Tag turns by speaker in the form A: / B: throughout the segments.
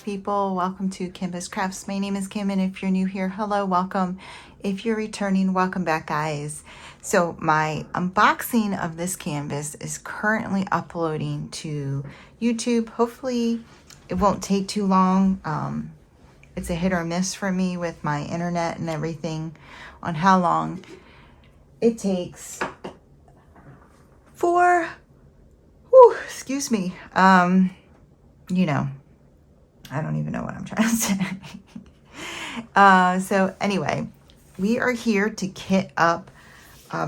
A: people. Welcome to Kimbaskrafts. My name is Kim, and if you're new here, hello, welcome. If you're returning, welcome back, guys. So my unboxing of this canvas is currently uploading to YouTube. Hopefully it won't take too long. It's a hit or miss for me with my internet and everything on how long it takes for, excuse me, you know, I don't even know what I'm trying to say. So anyway, we are here to kit up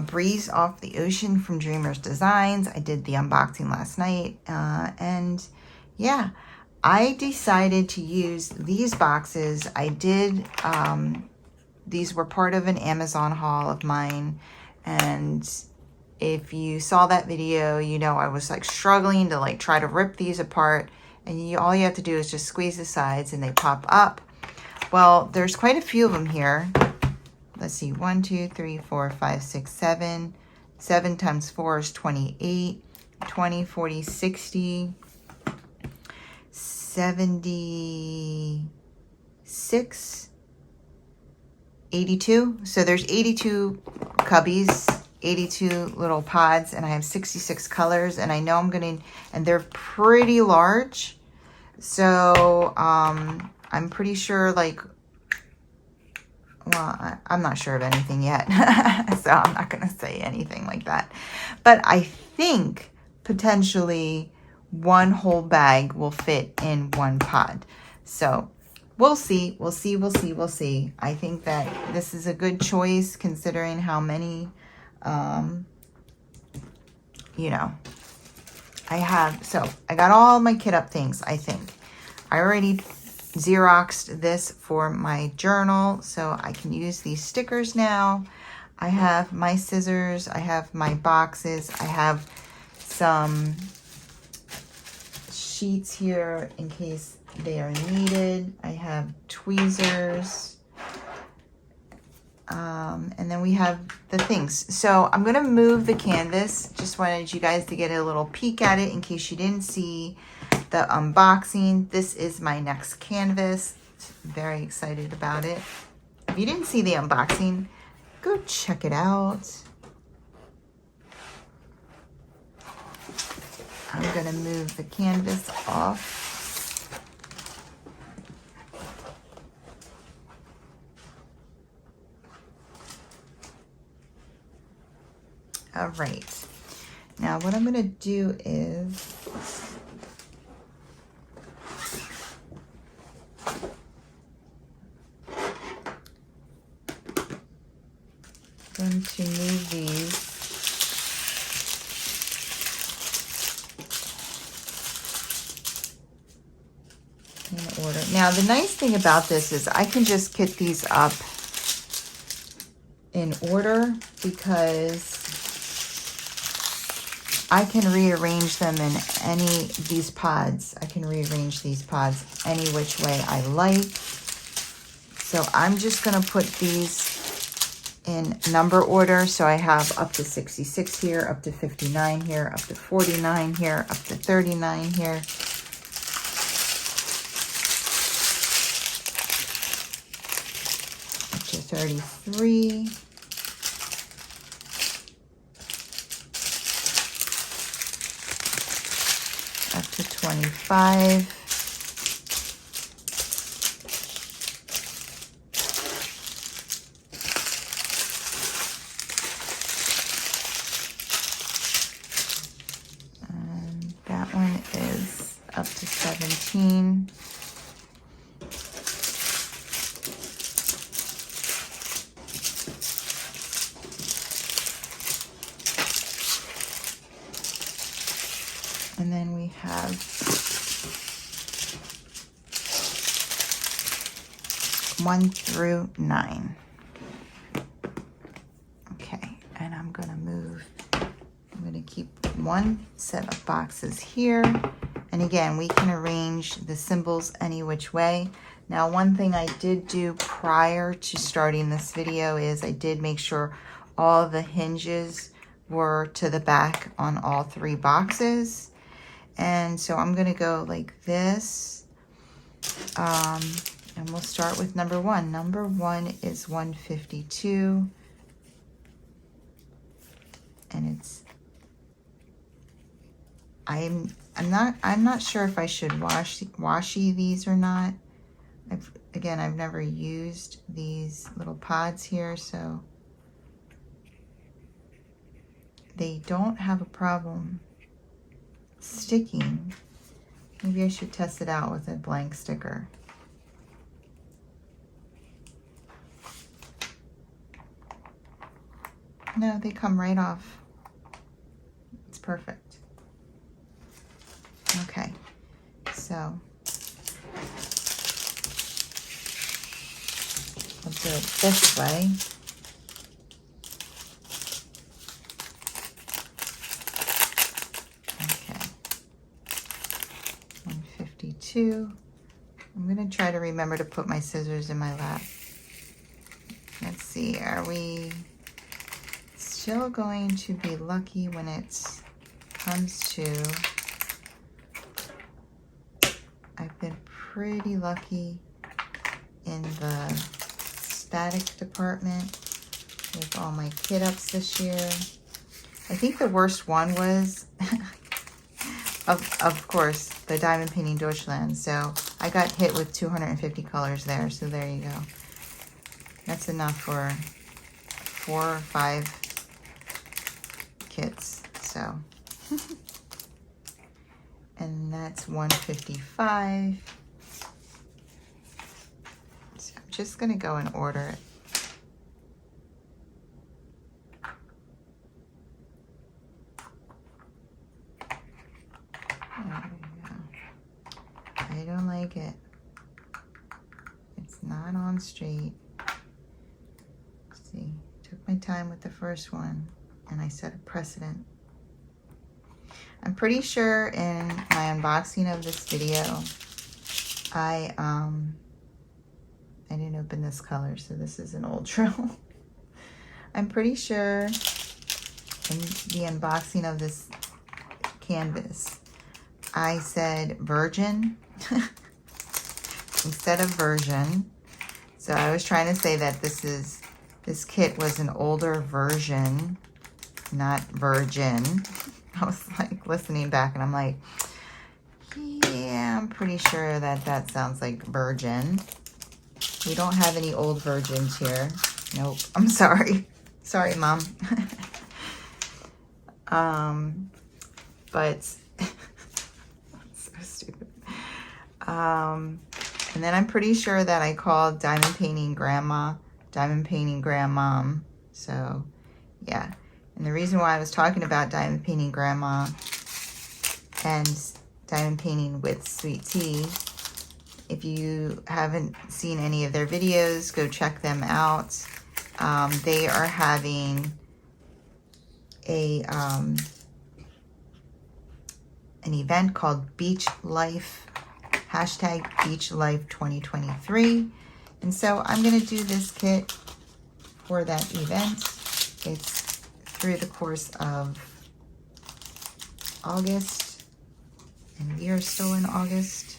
A: Breeze Off the Ocean from Dreamers Designs. I did the unboxing last night, and yeah, I decided to use these boxes. I did, these were part of an Amazon haul of mine, and if you saw that video, you know I was like struggling to like try to rip these apart, and all you have to do is just squeeze the sides and they pop up. Well, there's quite a few of them here. Let's see, 1, 2, 3, 4, 5, 6, 7. 7 times 4 is 28. 20, 40, 60, 76, 82. So there's 82 cubbies, 82 little pods, and I have 66 colors, and I know I'm gonna, and they're pretty large. So I'm pretty sure, like, well, I'm not sure of anything yet, so I'm not gonna say anything like that. But I think potentially one whole bag will fit in one pod. So we'll see, we'll see, we'll see, we'll see. I think that this is a good choice considering how many, you know, I have. So I got all my kit up things, I think. I already Xeroxed this for my journal, so I can use these stickers now. I have my scissors, I have my boxes, I have some sheets here in case they are needed. I have tweezers. And then we have the things. So I'm gonna move the canvas. Just wanted you guys to get a little peek at it in case you didn't see the unboxing. This is my next canvas. Very excited about it. If you didn't see the unboxing, go check it out. I'm gonna move the canvas off. All right, now what I'm gonna do is going to move these in order. Now the nice thing about this is I can just kit these up in order because I can rearrange them in these pods. I can rearrange these pods any which way I like. So I'm just gonna put these in number order. So I have up to 66 here, up to 59 here, up to 49 here, up to 39 here. Up to 33. Up to 25. And that one is up to 17. And then we have 1 through 9. Okay, and I'm gonna keep one set of boxes here. And again, we can arrange the symbols any which way. Now, one thing I did do prior to starting this video is I did make sure all the hinges were to the back on all 3 boxes. And so I'm gonna go like this, And we'll start with number 1. Number 1 is 152. And it's, I'm not sure if I should washi these or not. I've never used these little pods here, so they don't have a problem sticking. Maybe I should test it out with a blank sticker. No, they come right off. It's perfect. Okay, so I'll do it this way. Okay, 152. I'm going to try to remember to put my scissors in my lap. Let's see, are we still going to be lucky when it comes to... I've been pretty lucky in the static department with all my kit ups this year. I think the worst one was, of course, the Diamond Painting Deutschland. So I got hit with 250 colors there. So there you go. That's enough for 4 or 5 kits. So... and that's 155. So I'm just going to go and order it. There we go. I don't like it. It's not on straight. Let's see, took my time with the first one and I set a precedent. I'm pretty sure in my unboxing of this video, I didn't open this color, so this is an old drill. I'm pretty sure in the unboxing of this canvas, I said virgin instead of version. So I was trying to say that this kit was an older version, not virgin. I was like listening back and I'm like, yeah, I'm pretty sure that sounds like virgin. We don't have any old virgins here. Nope, I'm sorry. Sorry, Mom. But so stupid. And then I'm pretty sure that I called Diamond Painting Grandma, Diamond Painting Grandmom. So yeah. And the reason why I was talking about Diamond Painting Grandma and Diamond Painting with Sweet Tea, if you haven't seen any of their videos, go check them out. They are having an event called Beach Life, hashtag Beach Life 2023. And so I'm going to do this kit for that event. It's through the course of August, and we are still in August.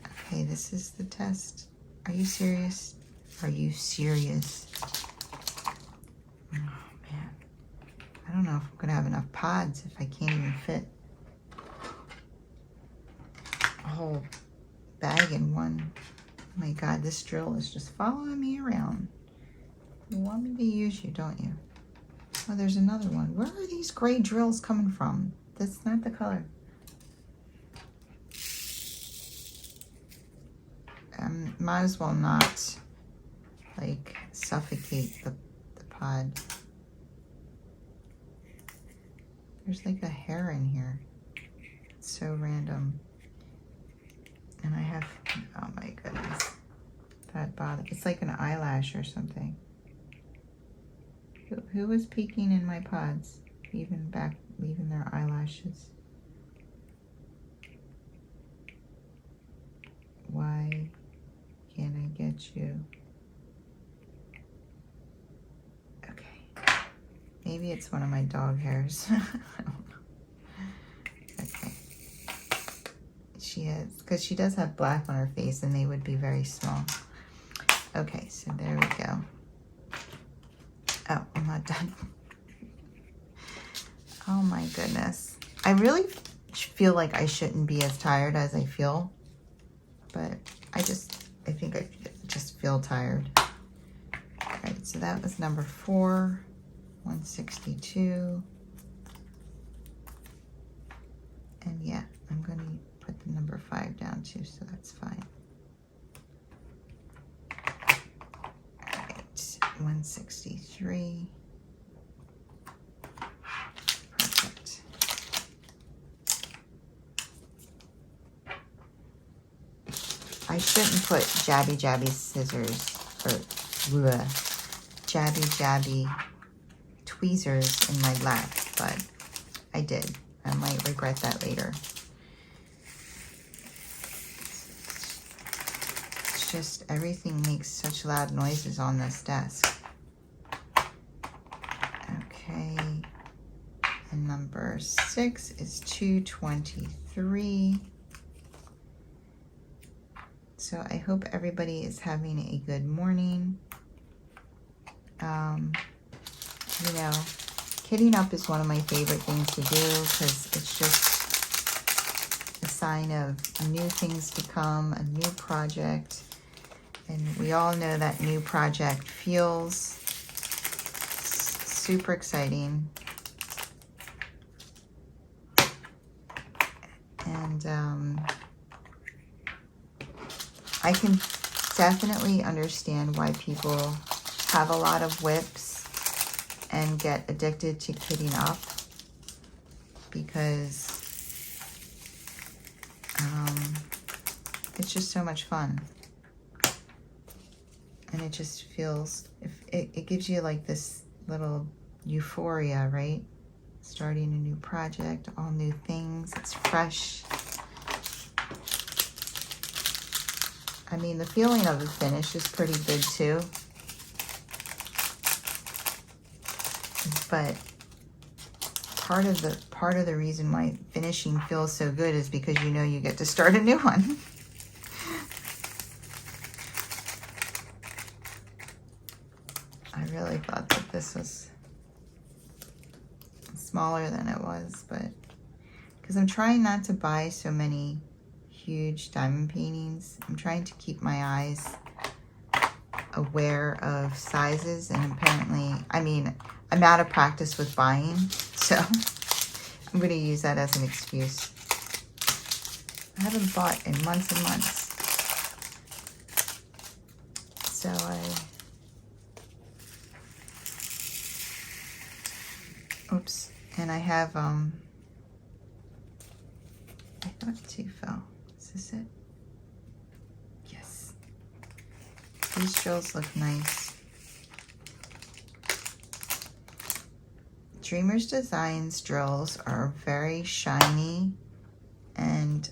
A: Okay, this is the test. Are you serious? Are you serious? Oh man, I don't know if I'm gonna have enough pods if I can't even fit a whole bag in one. Oh my God, this drill is just following me around. You want me to use you, don't you? Oh, there's another one. Where are these gray drills coming from? That's not the color. Might as well not, like, suffocate the pod. There's like a hair in here. It's so random. And I have, oh my goodness. That bothers. It's like an eyelash or something. Who was peeking in my pods? Leaving their eyelashes. Why can't I get you? Okay. Maybe it's one of my dog hairs. I don't know. Okay. She is, because she does have black on her face and they would be very small. Okay, so there we go. Oh, I'm not done. Oh my goodness. I really feel like I shouldn't be as tired as I feel, but I think I just feel tired. All right, so that was number 4, 162. And yeah, I'm going to put the number 5 down too, so that's fine. All right, 163. Perfect. I shouldn't put jabby scissors or jabby tweezers in my lap, but I did. I might regret that later. It's just everything makes such loud noises on this desk. Okay. And number 6 is 223. So I hope everybody is having a good morning. You know, kitting up is one of my favorite things to do because it's just a sign of new things to come, a new project. And we all know that new project feels super exciting. And I can definitely understand why people have a lot of whips and get addicted to kitting up, because it's just so much fun. And it just feels, it gives you like this little euphoria, right? Starting a new project, all new things, it's fresh. I mean, the feeling of the finish is pretty good too. But part of the reason why finishing feels so good is because you know you get to start a new one. I really thought that this was smaller than it was, but because I'm trying not to buy so many huge diamond paintings, I'm trying to keep my eyes aware of sizes, and apparently, I mean, I'm out of practice with buying, so I'm going to use that as an excuse. I haven't bought in months and months. So oops, and I have, I thought 2 fell. Is this it? Yes. These drills look nice. Dreamers Designs drills are very shiny, and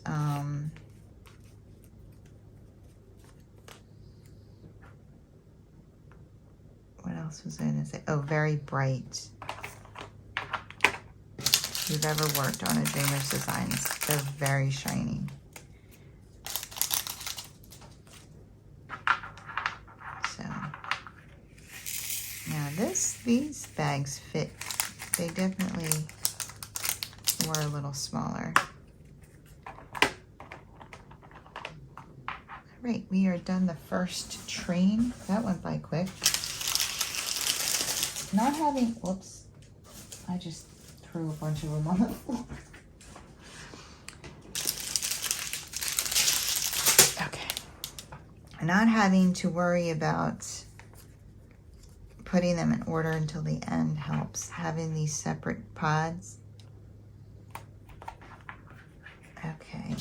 A: what else was I going to say? Oh, very bright. If you've ever worked on a Dreamers Designs, they're very shiny. So now these bags fit. They definitely were a little smaller. All right, we are done the first train. That went by quick. Not having, whoops, I just threw a bunch of them on the floor. Okay. Not having to worry about putting them in order until the end helps. Having these separate pods. Okay.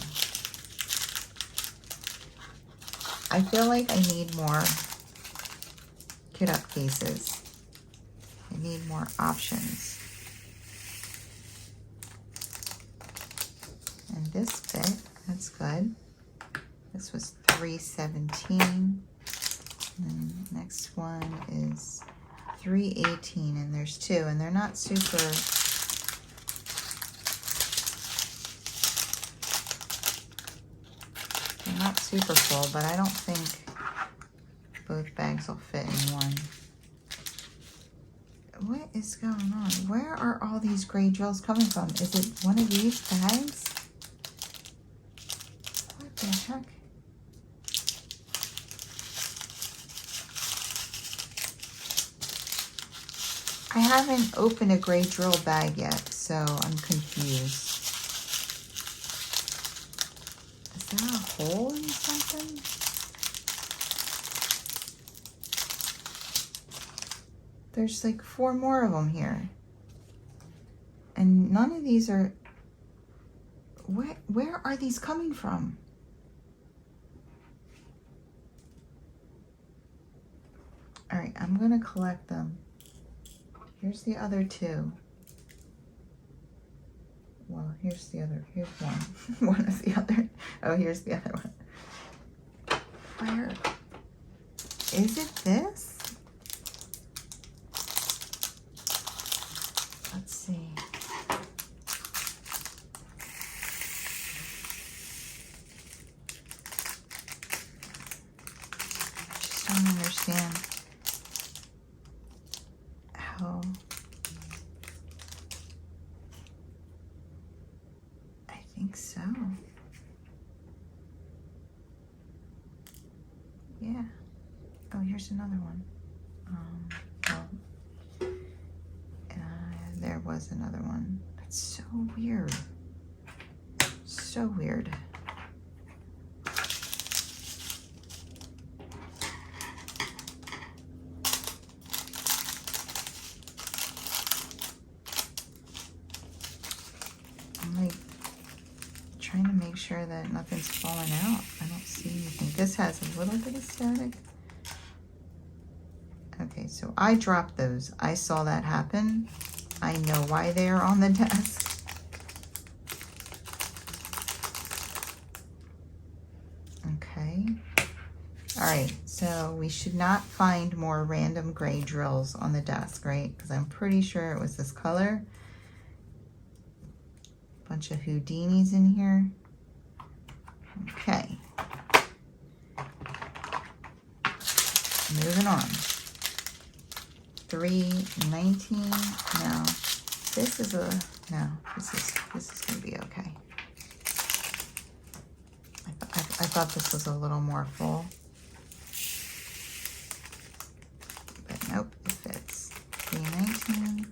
A: I feel like I need more kit up cases. I need more options. And this fit, that's good. This was $317. And next one is $318, and there's 2, and they're not super super full, but I don't think both bags will fit in one. What is going on? Where are all these gray drills coming from? Is it one of these bags? What the heck? I haven't opened a gray drill bag yet, so I'm confused. Is there a hole in something? There's like 4 more of them here. And none of these are... Where are these coming from? All right, I'm gonna collect them. Here's the other 2. Well, here's the other, here's one. One of the other. Oh, here's the other one. Where? Is it this? Let's see. I just don't understand how. I think so. Yeah. Oh, here's another one. Well, there was another one. That's so weird. So weird. I'm like trying to make sure that nothing's falling out. I don't see anything. This has a little bit of static. Okay, so I dropped those. I saw that happen. I know why they are on the desk. Okay. All right, so we should not find more random gray drills on the desk, right? Because I'm pretty sure it was this color. Bunch of Houdinis in here. Okay. Moving on. 319. No, this is a no. This is gonna be okay. I thought this was a little more full, but nope, it fits. 319.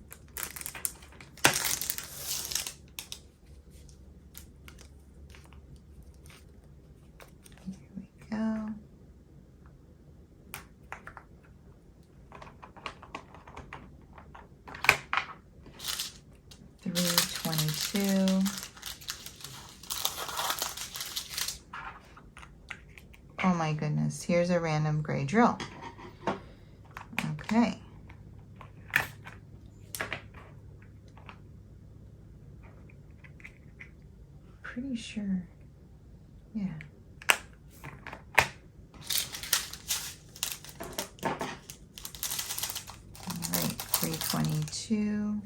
A: Here we go. 322. Oh my goodness, here's a random gray drill. Okay. Pretty sure, yeah. All right, 322.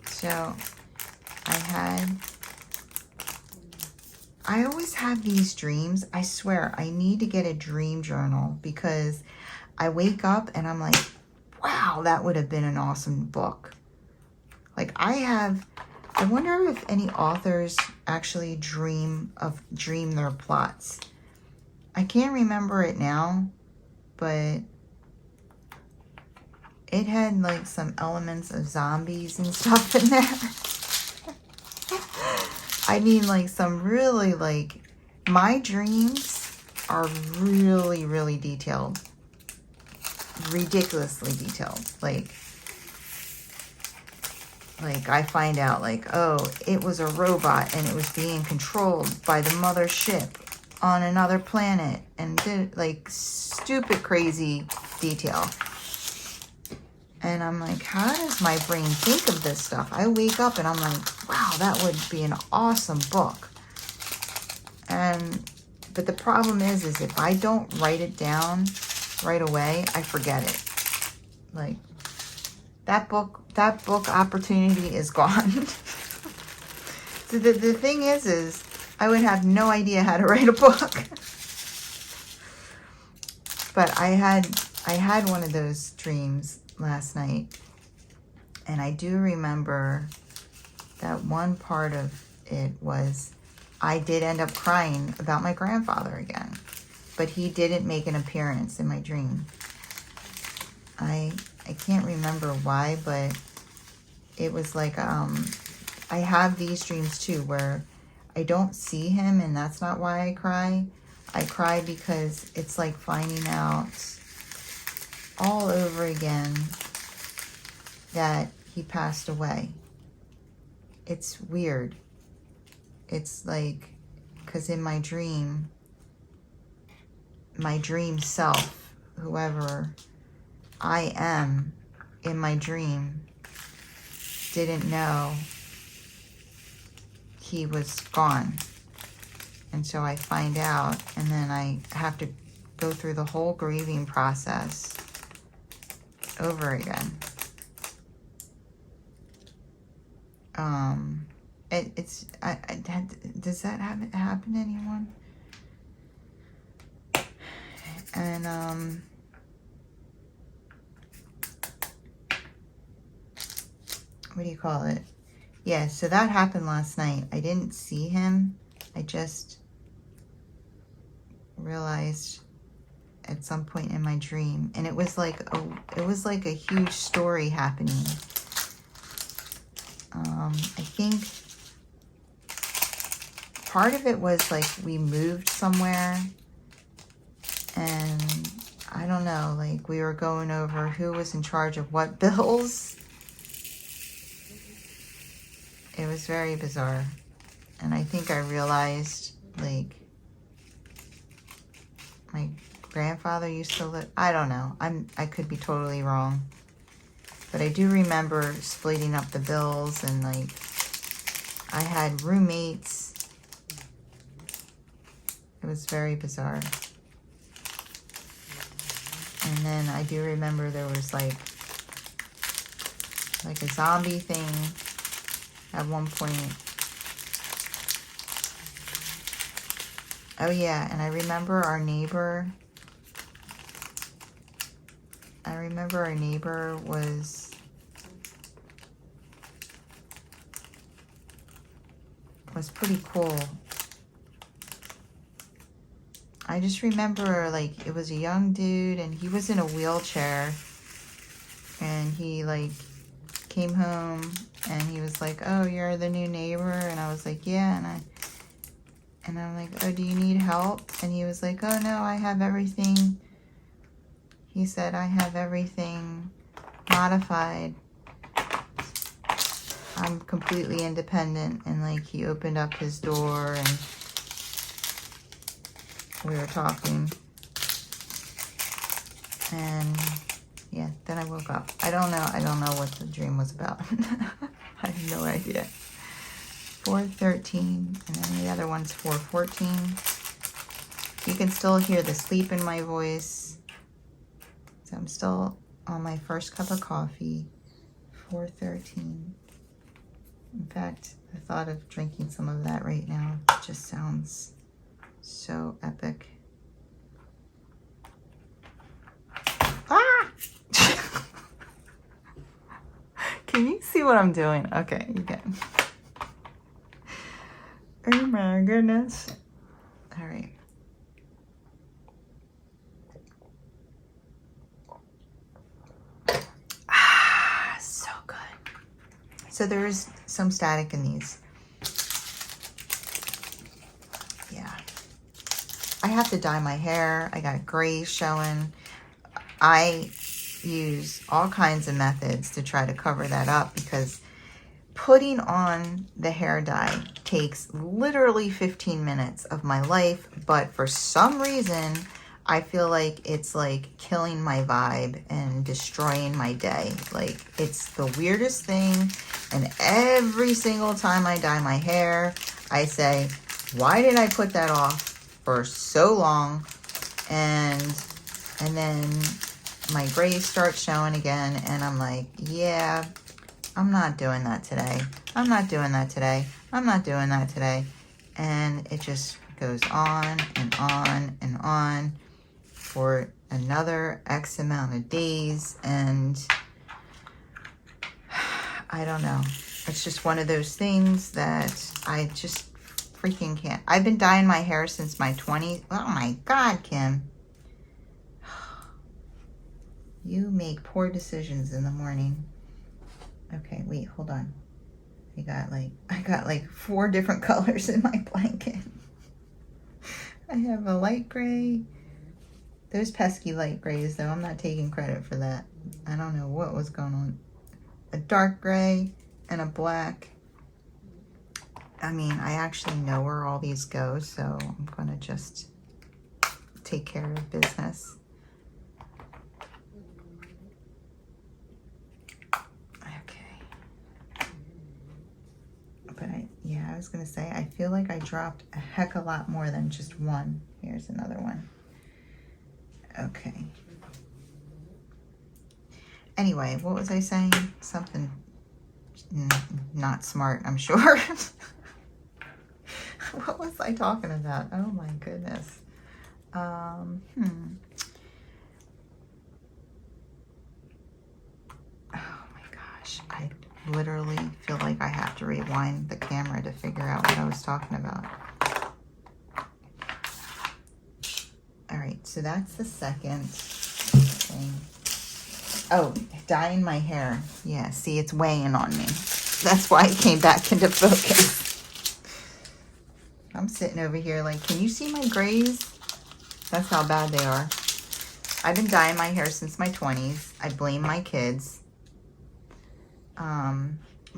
A: So I always have these dreams. I swear, I need to get a dream journal because I wake up and I'm like, wow, that would have been an awesome book. Like I wonder if any authors actually dream their plots. I can't remember it now, but it had like some elements of zombies and stuff in there. I mean, like some really like, my dreams are really, really detailed. Ridiculously detailed. Like I find out like, oh, it was a robot and it was being controlled by the mothership on another planet and did like stupid crazy detail. And I'm like, how does my brain think of this stuff? I wake up and I'm like, wow, that would be an awesome book. But the problem is if I don't write it down right away, I forget it. Like that book opportunity is gone. So the thing is I would have no idea how to write a book. But I had one of those dreams last night, and I do remember that one part of it was I did end up crying about my grandfather again, but he didn't make an appearance in my dream. I can't remember why, but it was like I have these dreams too where I don't see him, and that's not why I cry. I cry because it's like finding out all over again that he passed away. It's weird. It's like, because in my dream self, whoever I am in my dream, didn't know he was gone. And so I find out, and then I have to go through the whole grieving process over again. Does that happen to anyone? And what do you call it? Yeah, so that happened last night. I didn't see him. I just realized at some point in my dream, and it was like a huge story happening. I think part of it was like we moved somewhere, and I don't know, like we were going over who was in charge of what bills. It was very bizarre. And I think I realized, like, my grandfather used to live, I don't know. I could be totally wrong. But I do remember splitting up the bills, and like I had roommates. It was very bizarre. And then I do remember there was like a zombie thing at one point. Oh yeah, and I remember our neighbor. was pretty cool. I just remember like it was a young dude, and he was in a wheelchair, and he like came home, and he was like, "Oh, you're the new neighbor," and I was like, "Yeah," and I'm like, "Oh, do you need help?" And he was like, "Oh no, I have everything." He said, "I have everything modified. I'm completely independent." And like he opened up his door, and we were talking. And yeah, then I woke up. I don't know what the dream was about. I have no idea. 4:13, and then the other one's 4:14. You can still hear the sleep in my voice. So I'm still on my first cup of coffee. 4:13. In fact, the thought of drinking some of that right now just sounds so epic. Ah! Can you see what I'm doing? Okay, you can. Oh my goodness. All right. Ah, so good. So there's some static in these. Yeah. I have to dye my hair. I got gray showing. I use all kinds of methods to try to cover that up, because putting on the hair dye takes literally 15 minutes of my life, but for some reason I feel like it's like killing my vibe and destroying my day. Like, it's the weirdest thing, and every single time I dye my hair I say, why did I put that off for so long? And then my grays start showing again, and I'm like, yeah, I'm not doing that today. I'm not doing that today. I'm not doing that today. And it just goes on and on and on for another X amount of days. And I don't know. It's just one of those things that I just freaking can't. I've been dyeing my hair since my 20s. Oh my God, Kim. You make poor decisions in the morning. Okay, wait, hold on. I got like 4 different colors in my blanket. I have a light gray. Those pesky light grays, though, I'm not taking credit for that. I don't know what was going on. A dark gray and a black. I mean, I actually know where all these go, so I'm gonna just take care of business. But I was gonna say, I feel like I dropped a heck of a lot more than just one. Here's another one. Okay. Anyway, what was I saying? Something not smart, I'm sure. What was I talking about? Oh my goodness. Oh my gosh. I literally feel like I have to rewind the camera to figure out what I was talking about. All right, so that's the second thing. Oh, dyeing my hair. Yeah, see, it's weighing on me. That's why it came back into focus. I'm sitting over here like, can you see my grays? That's how bad they are. I've been dyeing my hair since my 20s. I blame my kids.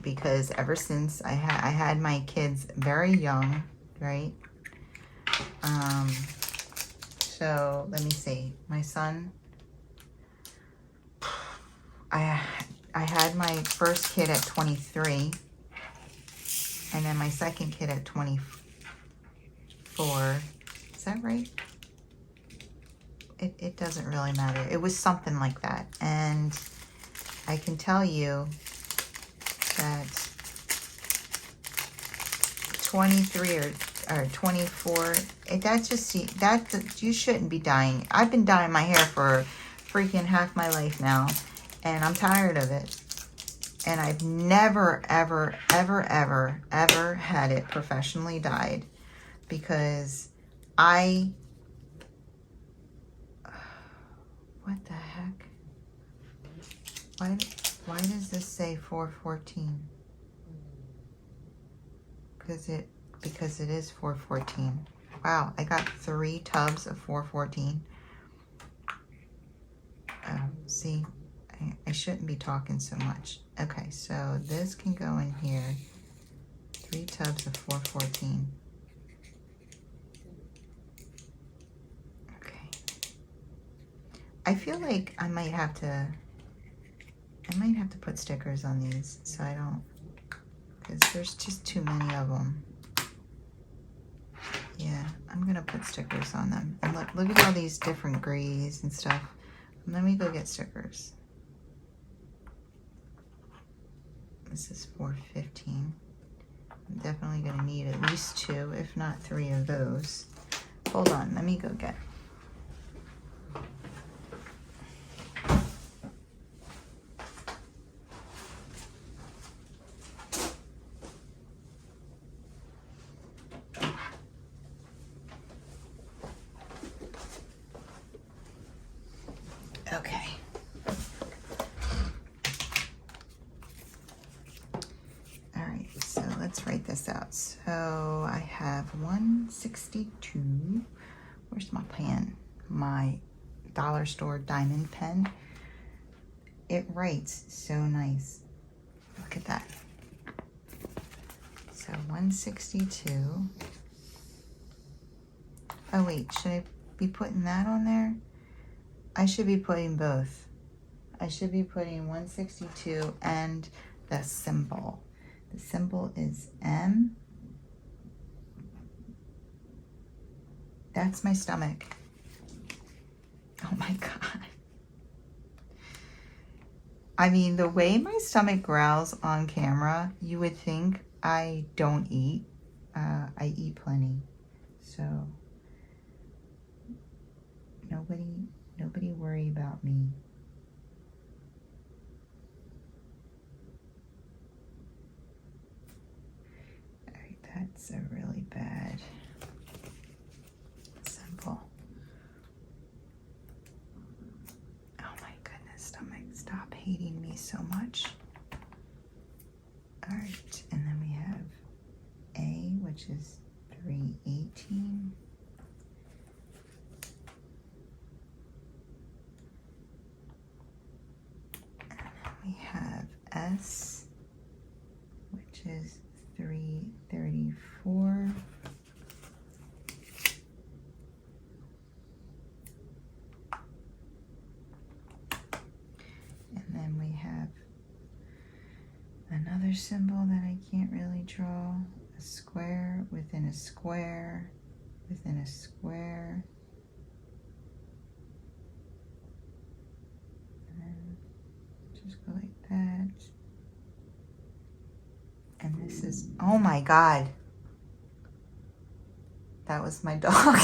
A: Because ever since I had my kids very young, right? So let me see. My son, I had my first kid at 23, and then my second kid at 24. Is that right? It doesn't really matter. It was something like that. And I can tell you that 23 or 24, you shouldn't be dyeing. I've been dyeing my hair for freaking half my life now, and I'm tired of it. And I've never, ever, ever, ever, ever had it professionally dyed, because what the heck? Why does this say 414? Because it is 414. Wow, I got 3 tubs of 414. See, I shouldn't be talking so much. Okay, so this can go in here. 3 tubs of 414. Okay. I feel like I might have to put stickers on these so I don't, because there's just too many of them. Yeah, I'm gonna put stickers on them. And look at all these different grays and stuff. Let me go get stickers. This is 415. I'm definitely gonna need at least 2, if not 3 of those. Hold on, let me go get. Okay. All right, so let's write this out. So I have 162. Where's my pen? My dollar store diamond pen. It writes so nice. Look at that. So 162. Oh wait, should I be putting that on there? I should be putting both. I should be putting 162 and the symbol. The symbol is M. That's my stomach. Oh my God. I mean, the way my stomach growls on camera, you would think I don't eat. I eat plenty. So nobody worry about me. All right, that's a really bad symbol. Oh my goodness, stomach, stop hating me so much. All right, and then we have A, which is 318. We have S, which is 334. And then we have another symbol that I can't really draw. A square within a square within a square. Just go like that. And this is, oh my God. That was my dog.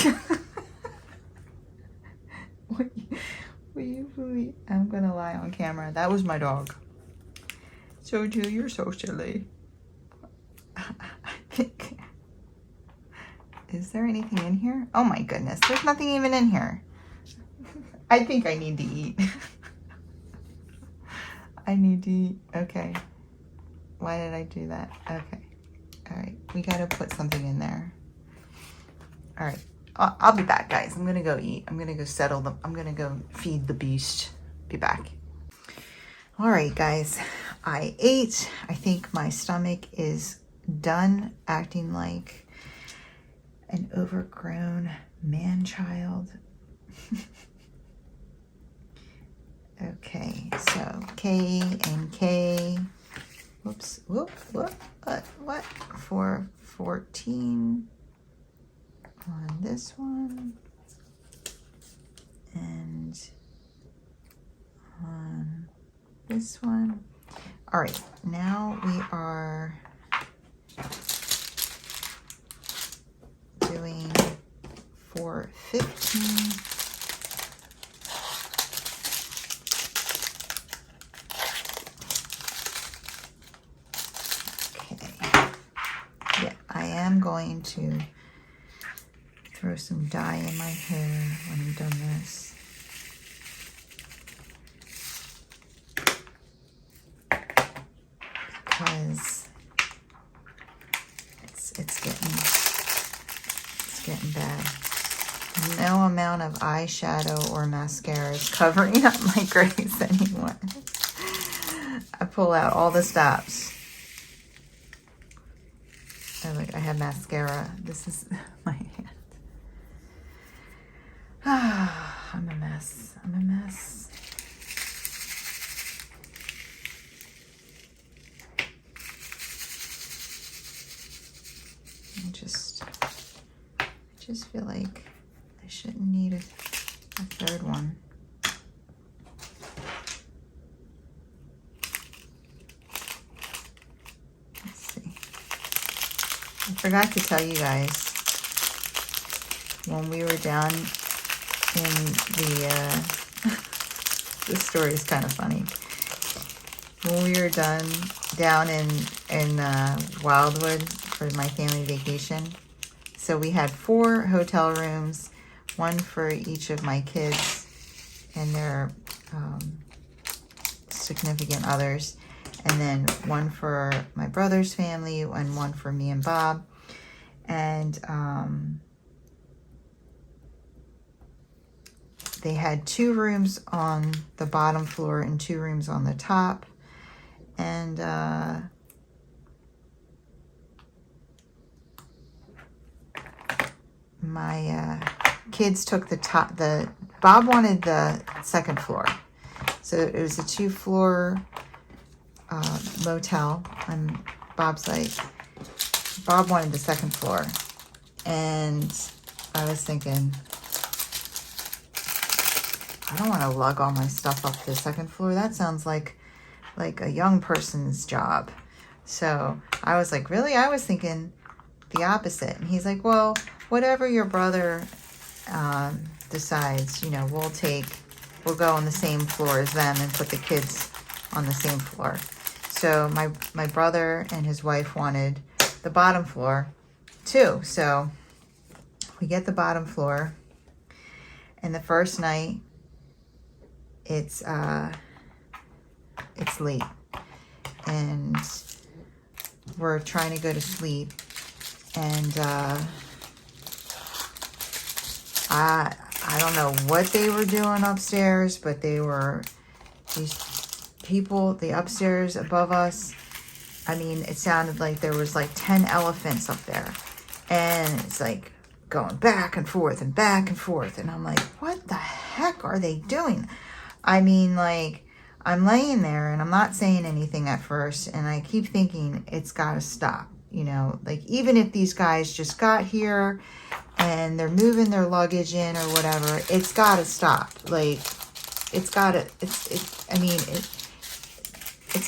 A: Will you believe? I'm gonna lie on camera. That was my dog. Jojo, you're so silly. Is there anything in here? Oh my goodness, there's nothing even in here. I think I need to eat. I need to eat. Okay. Why did I do that? Okay. All right. We got to put something in there. All right. I'll be back, guys. I'm going to go eat. I'm going to go settle them. I'm going to go feed the beast. Be back. All right, guys. I ate. I think my stomach is done acting like an overgrown man-child. Okay, so K and K. Whoops, whoop, what? For 14 on this one. And on this one. All right, now we are doing for 15. I'm going to throw some dye in my hair when I'm done this. Because it's getting bad. No amount of eyeshadow or mascara is covering up my grays anymore. I pull out all the stops. Oh, look, I have mascara. This is my hand. I'm a mess. I'm a mess. I just feel like I shouldn't need a third one. I forgot to tell you guys, when we were down in the, this story is kind of funny. When we were down in Wildwood for my family vacation, so we had 4 hotel rooms, one for each of my kids and their significant others, and then one for my brother's family and one for me and Bob. And they had 2 rooms on the bottom floor and 2 rooms on the top. And my kids took Bob wanted the second floor. So it was a 2-floor motel, and Bob's like, Bob wanted the second floor. And I was thinking, I don't want to lug all my stuff up to the second floor. That sounds like like a young person's job. So I was like, really? I was thinking the opposite. And he's like, well, whatever your brother decides, we'll go on the same floor as them and put the kids on the same floor. So my brother and his wife wanted the bottom floor too. So we get the bottom floor, and the first night it's late, and we're trying to go to sleep, and I don't know what they were doing upstairs, but these people, the upstairs above us, I mean, it sounded like there was like 10 elephants up there, and it's like going back and forth and back and forth, and I'm like, what the heck are they doing? I mean, like, I'm laying there and I'm not saying anything at first, and I keep thinking it's got to stop, like, even if these guys just got here and they're moving their luggage in or whatever, it's got to stop. Like, it's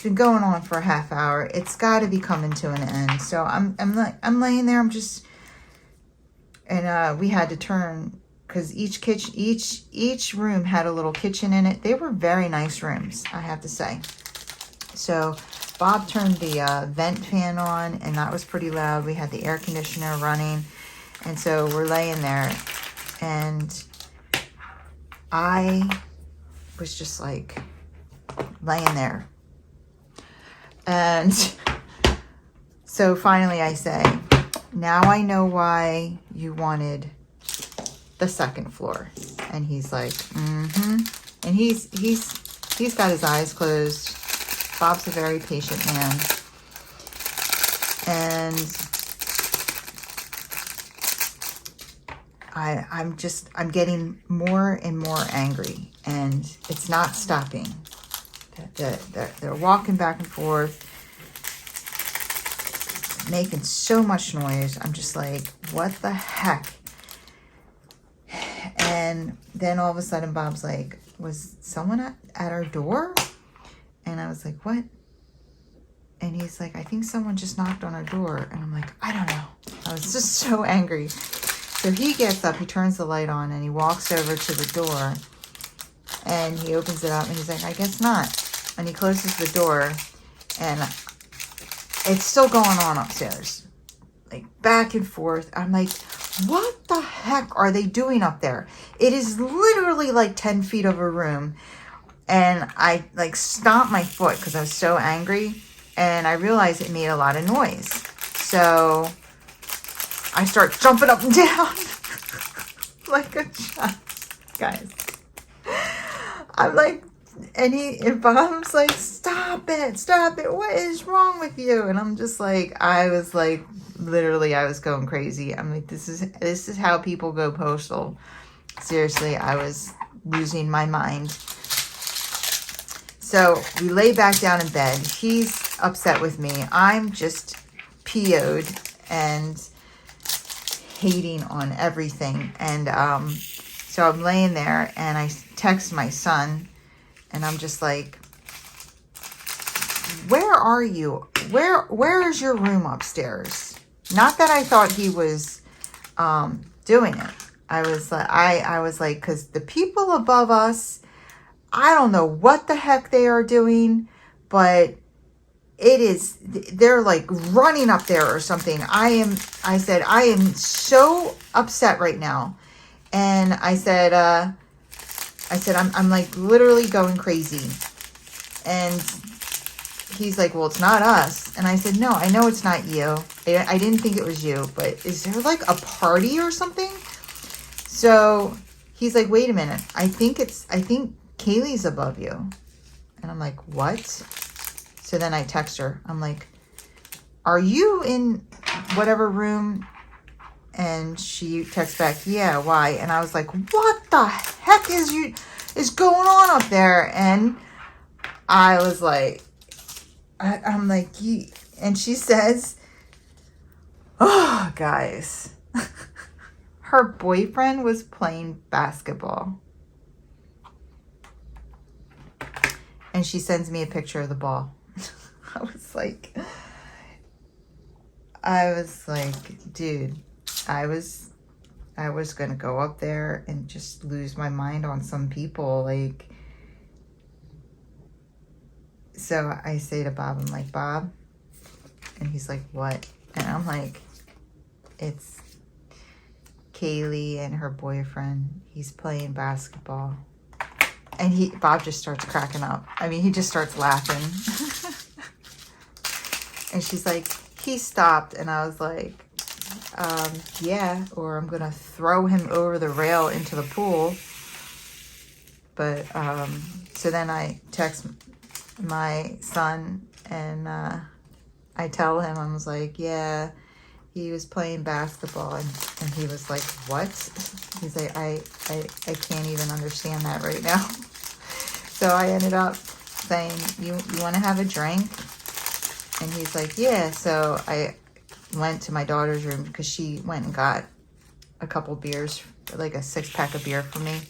A: been going on for a half hour. It's got to be coming to an end. So I'm laying there. And we had to turn, because each room had a little kitchen in it. They were very nice rooms, I have to say. So Bob turned the vent fan on, and that was pretty loud. We had the air conditioner running, and so we're laying there, and I was just like laying there. And so finally I say, now I know why you wanted the second floor. And he's like, mm-hmm. And he's got his eyes closed. Bob's a very patient man. And I'm getting more and more angry, and it's not stopping. They're walking back and forth, making so much noise. I'm just like, what the heck? And then all of a sudden Bob's like, was someone at our door? And I was like, what? And he's like, I think someone just knocked on our door. And I'm like, I don't know. I was just so angry. So he gets up, he turns the light on, and he walks over to the door, and he opens it up, and he's like, I guess not. And he closes the door, and it's still going on upstairs, like back and forth. I'm like, what the heck are they doing up there? It is literally like 10 feet of a room. And I like stomped my foot because I was so angry, and I realized it made a lot of noise. So I start jumping up and down like a child, guys. I'm like, and Bob's like, stop it, what is wrong with you? And I'm just like, I was like, literally, I was going crazy. I'm like, this is how people go postal. Seriously, I was losing my mind. So we lay back down in bed. He's upset with me. I'm just PO'd and hating on everything. And so I'm laying there, and I text my son, and I'm just like, where are you? Where is your room upstairs? Not that I thought he was doing it. I was like, because the people above us, I don't know what the heck they are doing, but they're like running up there or something. I said, I am so upset right now. And I said, I'm like literally going crazy. And he's like, well, it's not us. And I said, no, I know it's not you. I didn't think it was you, but is there like a party or something? So he's like, wait a minute. I think Kaylee's above you. And I'm like, what? So then I text her. I'm like, are you in whatever room? And she texts back, yeah, why? And I was like, what the heck is going on up there? And I was like, I'm like, and she says, oh, guys, her boyfriend was playing basketball. And she sends me a picture of the ball. I was like, dude, I was gonna go up there and just lose my mind on some people. Like, so I say to Bob, I'm like, Bob, and he's like, what? And I'm like, it's Kaylee and her boyfriend. He's playing basketball. And Bob just starts cracking up. I mean, he just starts laughing. And she's like, he stopped. And I was like, yeah, or I'm going to throw him over the rail into the pool. But, so then I text my son and I tell him, I was like, yeah, he was playing basketball. And he was like, what? He's like, I can't even understand that right now. So I ended up saying, you want to have a drink? And he's like, yeah. So I went to my daughter's room because she went and got a couple beers, like a 6-pack of beer for me.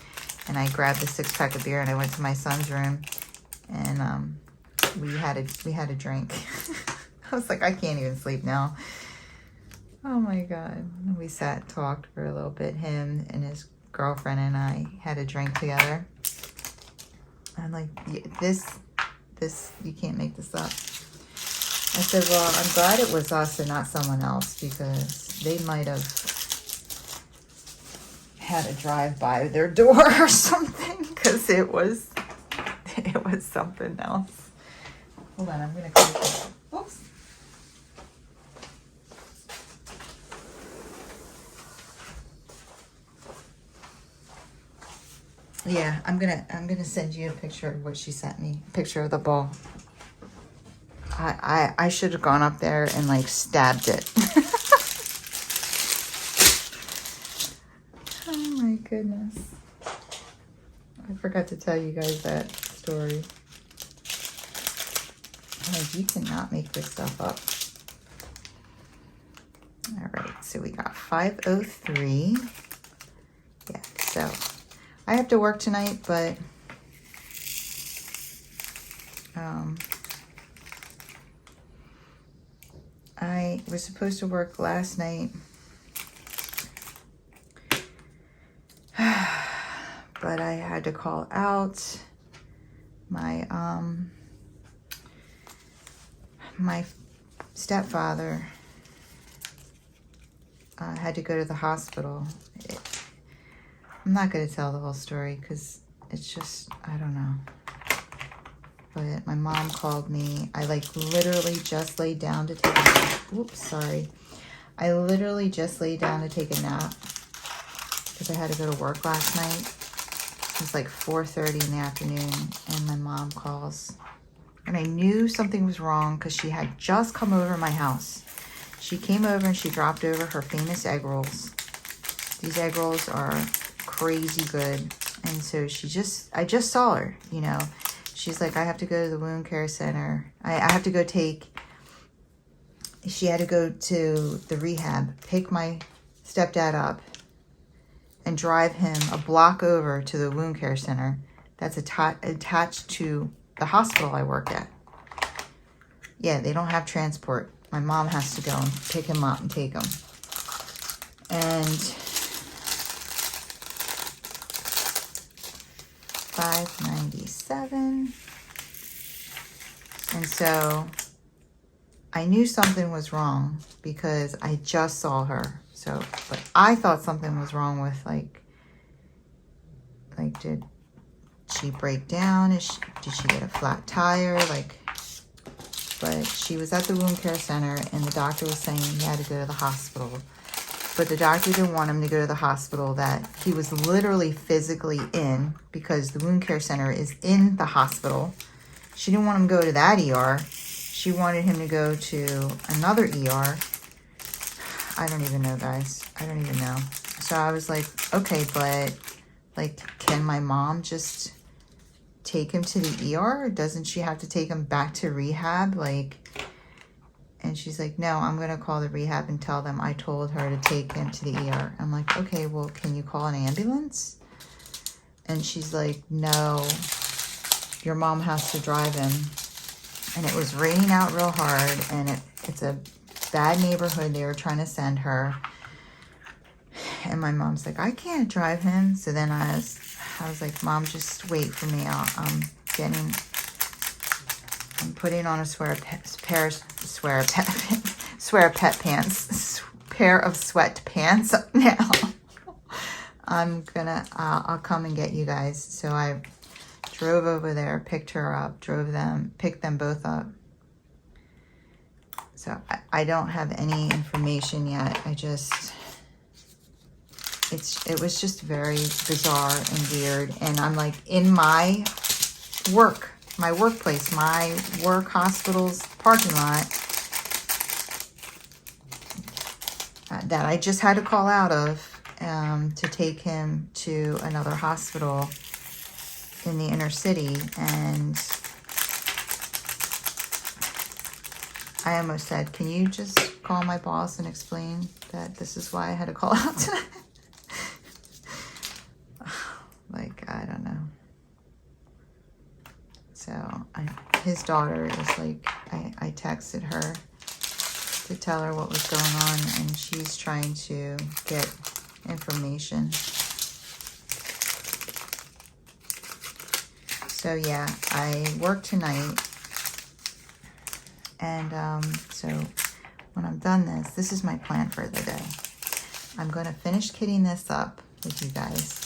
A: And I grabbed the 6-pack of beer and I went to my son's room and we had a drink. I was like, I can't even sleep now. Oh my God. We sat and talked for a little bit. Him and his girlfriend and I had a drink together. I'm like, this, you can't make this up. I said, well, I'm glad it was us and not someone else because they might have had a drive by their door or something because it was something else. Hold on, I'm going to close this. Oops. Yeah, I'm gonna send you a picture of what she sent me. A picture of the ball. I should have gone up there and like stabbed it. Oh my goodness. I forgot to tell you guys that story. Like, you cannot make this stuff up. All right, so we got 5:03. Yeah, so I have to work tonight, but I was supposed to work last night, but I had to call out. My stepfather had to go to the hospital. I'm not going to tell the whole story because it's just, I don't know. But my mom called me. I like literally just laid down to take a nap. Oops, sorry. I literally just laid down to take a nap because I had to go to work last night. It was like 4:30 in the afternoon and my mom calls. And I knew something was wrong because she had just come over to my house. She came over and she dropped over her famous egg rolls. These egg rolls are crazy good. And so I just saw her, you know. She's like, I have to go to the wound care center. I have to go she had to go to the rehab, pick my stepdad up and drive him a block over to the wound care center that's attached to the hospital I work at. Yeah, they don't have transport. My mom has to go and pick him up and take him. And 597. And so I knew something was wrong because I just saw her. So, but I thought something was wrong with like did she break down? Did she get a flat tire? But she was at the wound care center and the doctor was saying he had to go to the hospital. But the doctor didn't want him to go to the hospital that he was literally physically in because the wound care center is in the hospital. She didn't want him to go to that ER. She wanted him to go to another ER. I don't even know, guys. I don't even know. So I was like, okay, but like, can my mom just take him to the ER? Doesn't she have to take him back to rehab? And she's like, no, I'm going to call the rehab and tell them I told her to take him to the ER. I'm like, okay, well, can you call an ambulance? And she's like, no, your mom has to drive him. And it was raining out real hard, and it's a bad neighborhood they were trying to send her. And my mom's like, I can't drive him. So then I was like, Mom, just wait for me. I'm putting on a pair of sweatpants now. I'll come and get you guys. So I drove over there, picked her up, picked them both up. So I don't have any information yet. It was just very bizarre and weird. And I'm like, in my workplace, my work hospital's parking lot that I just had to call out of to take him to another hospital in the inner city. And I almost said, can you just call my boss and explain that this is why I had to call out tonight? Like, I don't know. So his daughter is like, I texted her to tell her what was going on, and she's trying to get information. So yeah, I work tonight, and so when I'm done this is my plan for the day. I'm going to finish kitting this up with you guys.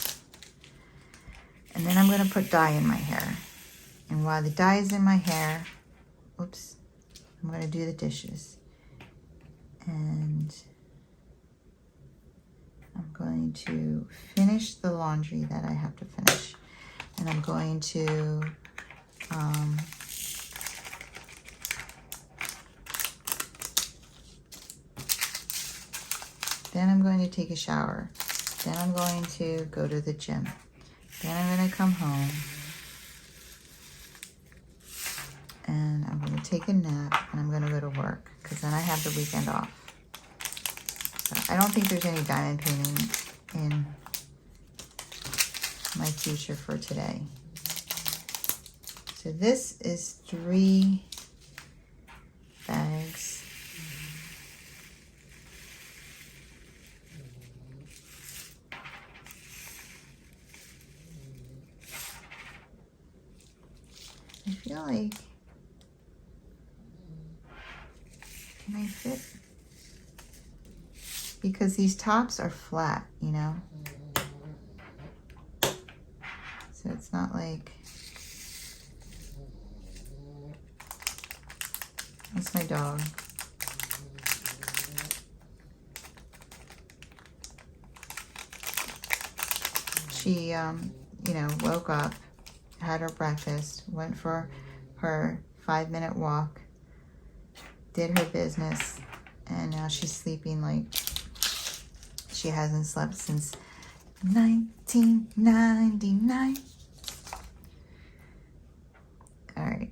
A: And then I'm going to put dye in my hair. And while the dye is in my hair, oops, I'm going to do the dishes. And I'm going to finish the laundry that I have to finish. And I'm going to then I'm going to take a shower. Then I'm going to go to the gym. Then I'm going to come home, and I'm going to take a nap, and I'm going to go to work, because then I have the weekend off. So I don't think there's any diamond painting in my future for today. So this is 3 bags. I feel like, can I fit? Because these tops are flat, you know? So it's not like, that's my dog. She, you know, woke up, had her breakfast, went for her 5-minute walk, did her business, and now she's sleeping like she hasn't slept since 1999. All right,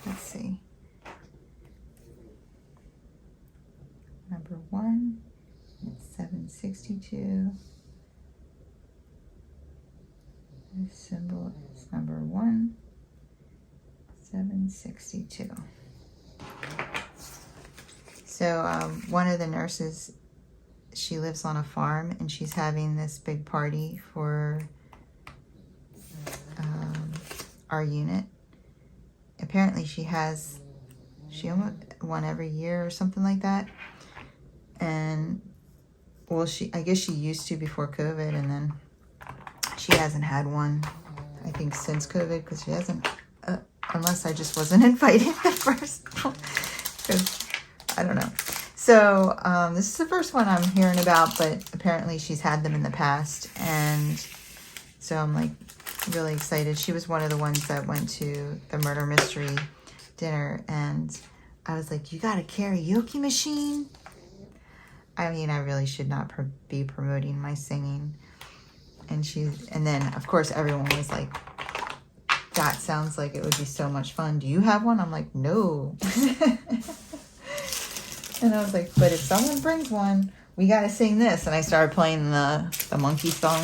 A: let's see. Number 1, it's 762. This symbol is number 1, 762. So one of the nurses, she lives on a farm, and she's having this big party for our unit. Apparently she almost one every year or something like that. And well, I guess she used to before COVID, and then she hasn't had one, I think, since COVID, because she hasn't, unless I just wasn't invited at first, because I don't know. So this is the first one I'm hearing about, but apparently she's had them in the past, and so I'm like really excited. She was one of the ones that went to the murder mystery dinner, and I was like, you got a karaoke machine? I mean, I really should not be promoting my singing. And then of course everyone was like, that sounds like it would be so much fun. Do you have one? I'm like, no. And I was like, but if someone brings one, we got to sing this. And I started playing the monkey song.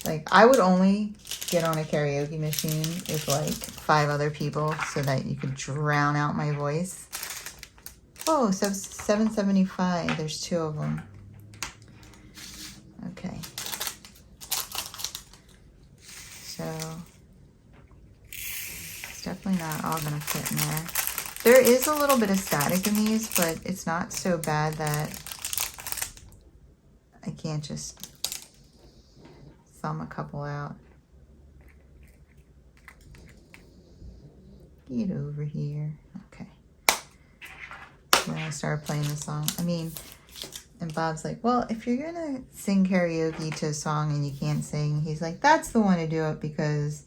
A: Like, I would only get on a karaoke machine with like 5 other people so that you could drown out my voice. Oh, so $7.75. There's 2 of them. Okay. So it's definitely not all gonna fit in there. There is a little bit of static in these, but it's not so bad that I can't just thumb a couple out. Get over here. Okay. When I started playing the song, I mean, and Bob's like, well, if you're gonna sing karaoke to a song and you can't sing, he's like, that's the one to do it because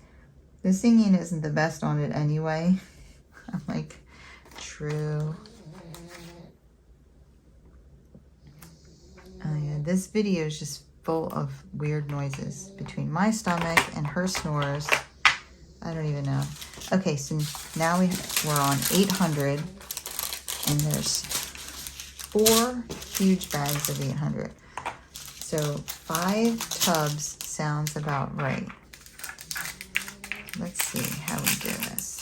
A: the singing isn't the best on it anyway. I'm like, true. Oh yeah, this video is just full of weird noises between my stomach and her snores. I don't even know. Okay, so now we're on 800, and there's 4 huge bags of 800. So 5 tubs sounds about right. Let's see how we do this.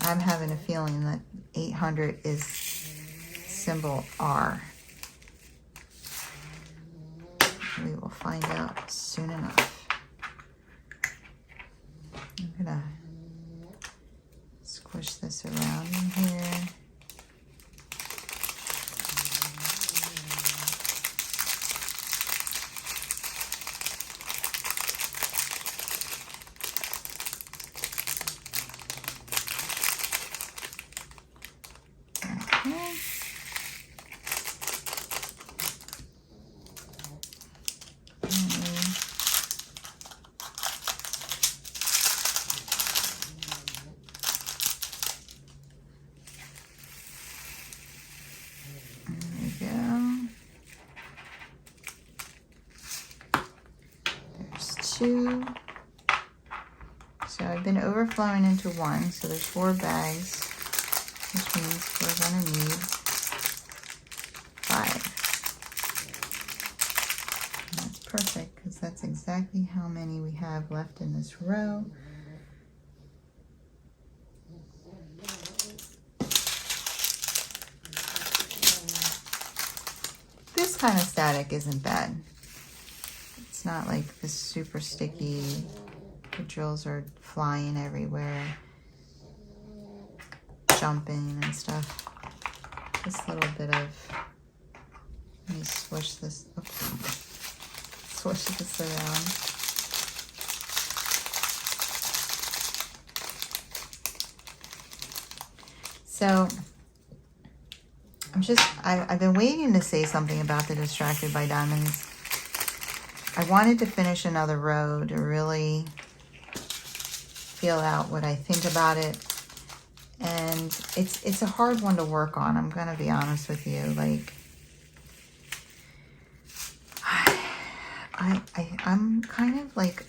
A: I'm having a feeling that 800 is symbol R. We will find out soon enough. I'm gonna squish this around in here. Okay. Two. So I've been overflowing into 1, so there's 4 bags, which means we're gonna need 5. And that's perfect because that's exactly how many we have left in this row. This kind of static isn't bad. It's not like this super sticky, the drills are flying everywhere, jumping and stuff. Just a little bit of, let me swish this, swish this around. So, I've been waiting to say something about the Distracted by Diamonds. I wanted to finish another row to really feel out what I think about it. And it's a hard one to work on, I'm gonna be honest with you. Like, I'm kind of like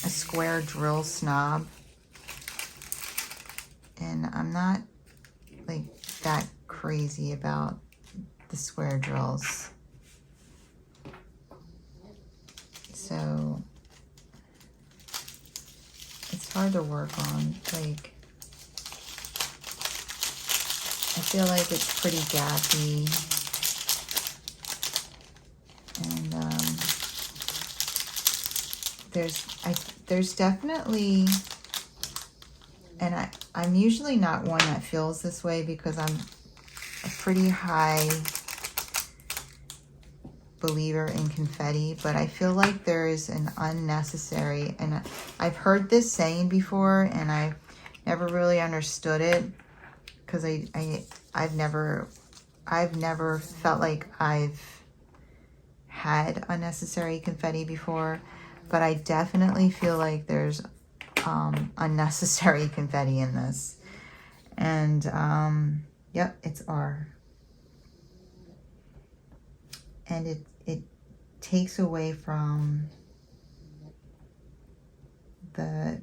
A: a square drill snob. And I'm not like that crazy about the square drills. So it's hard to work on. Like, I feel like it's pretty gappy. And there's definitely, and I'm usually not one that feels this way because I'm a pretty high believer in confetti, but I feel like there is an unnecessary, and I've heard this saying before and I've never really understood it because I've never felt like I've had unnecessary confetti before, but I definitely feel like there's unnecessary confetti in this. And yep, it's R. And it takes away from the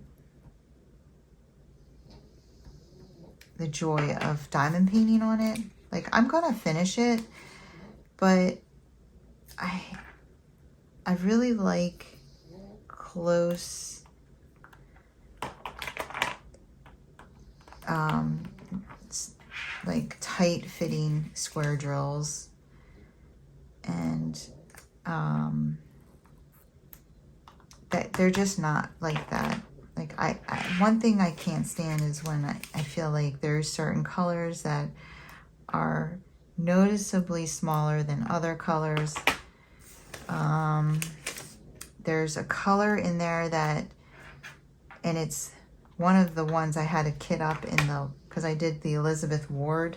A: joy of diamond painting on it. Like, I'm gonna finish it, but I really like close, like tight fitting square drills. And that they're just not like that. Like one thing I can't stand is when I feel like there's certain colors that are noticeably smaller than other colors. There's a color in there that, and it's one of the ones I had to kit up in the, because I did the Elizabeth Ward,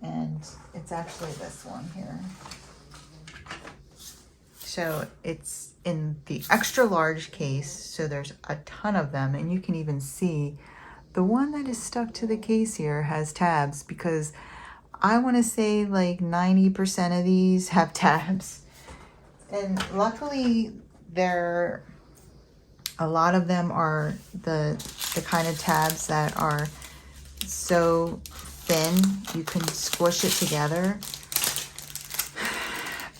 A: and it's actually this one here. So it's in the extra large case, so there's a ton of them, and you can even see the one that is stuck to the case here has tabs, because I want to say like 90% of these have tabs. And luckily a lot of them are the kind of tabs that are so thin you can squish it together.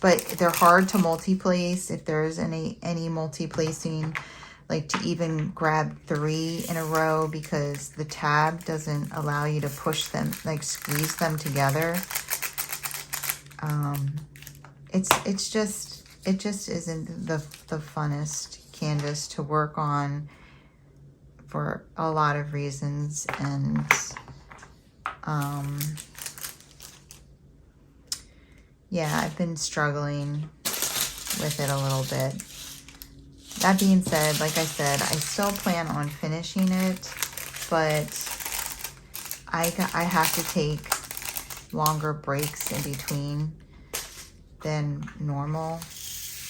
A: But they're hard to multi-place if there's any multi-placing, like to even grab 3 in a row, because the tab doesn't allow you to push them, like squeeze them together. It just isn't the funnest canvas to work on for a lot of reasons. And yeah, I've been struggling with it a little bit. That being said, like I said, I still plan on finishing it, but I have to take longer breaks in between than normal.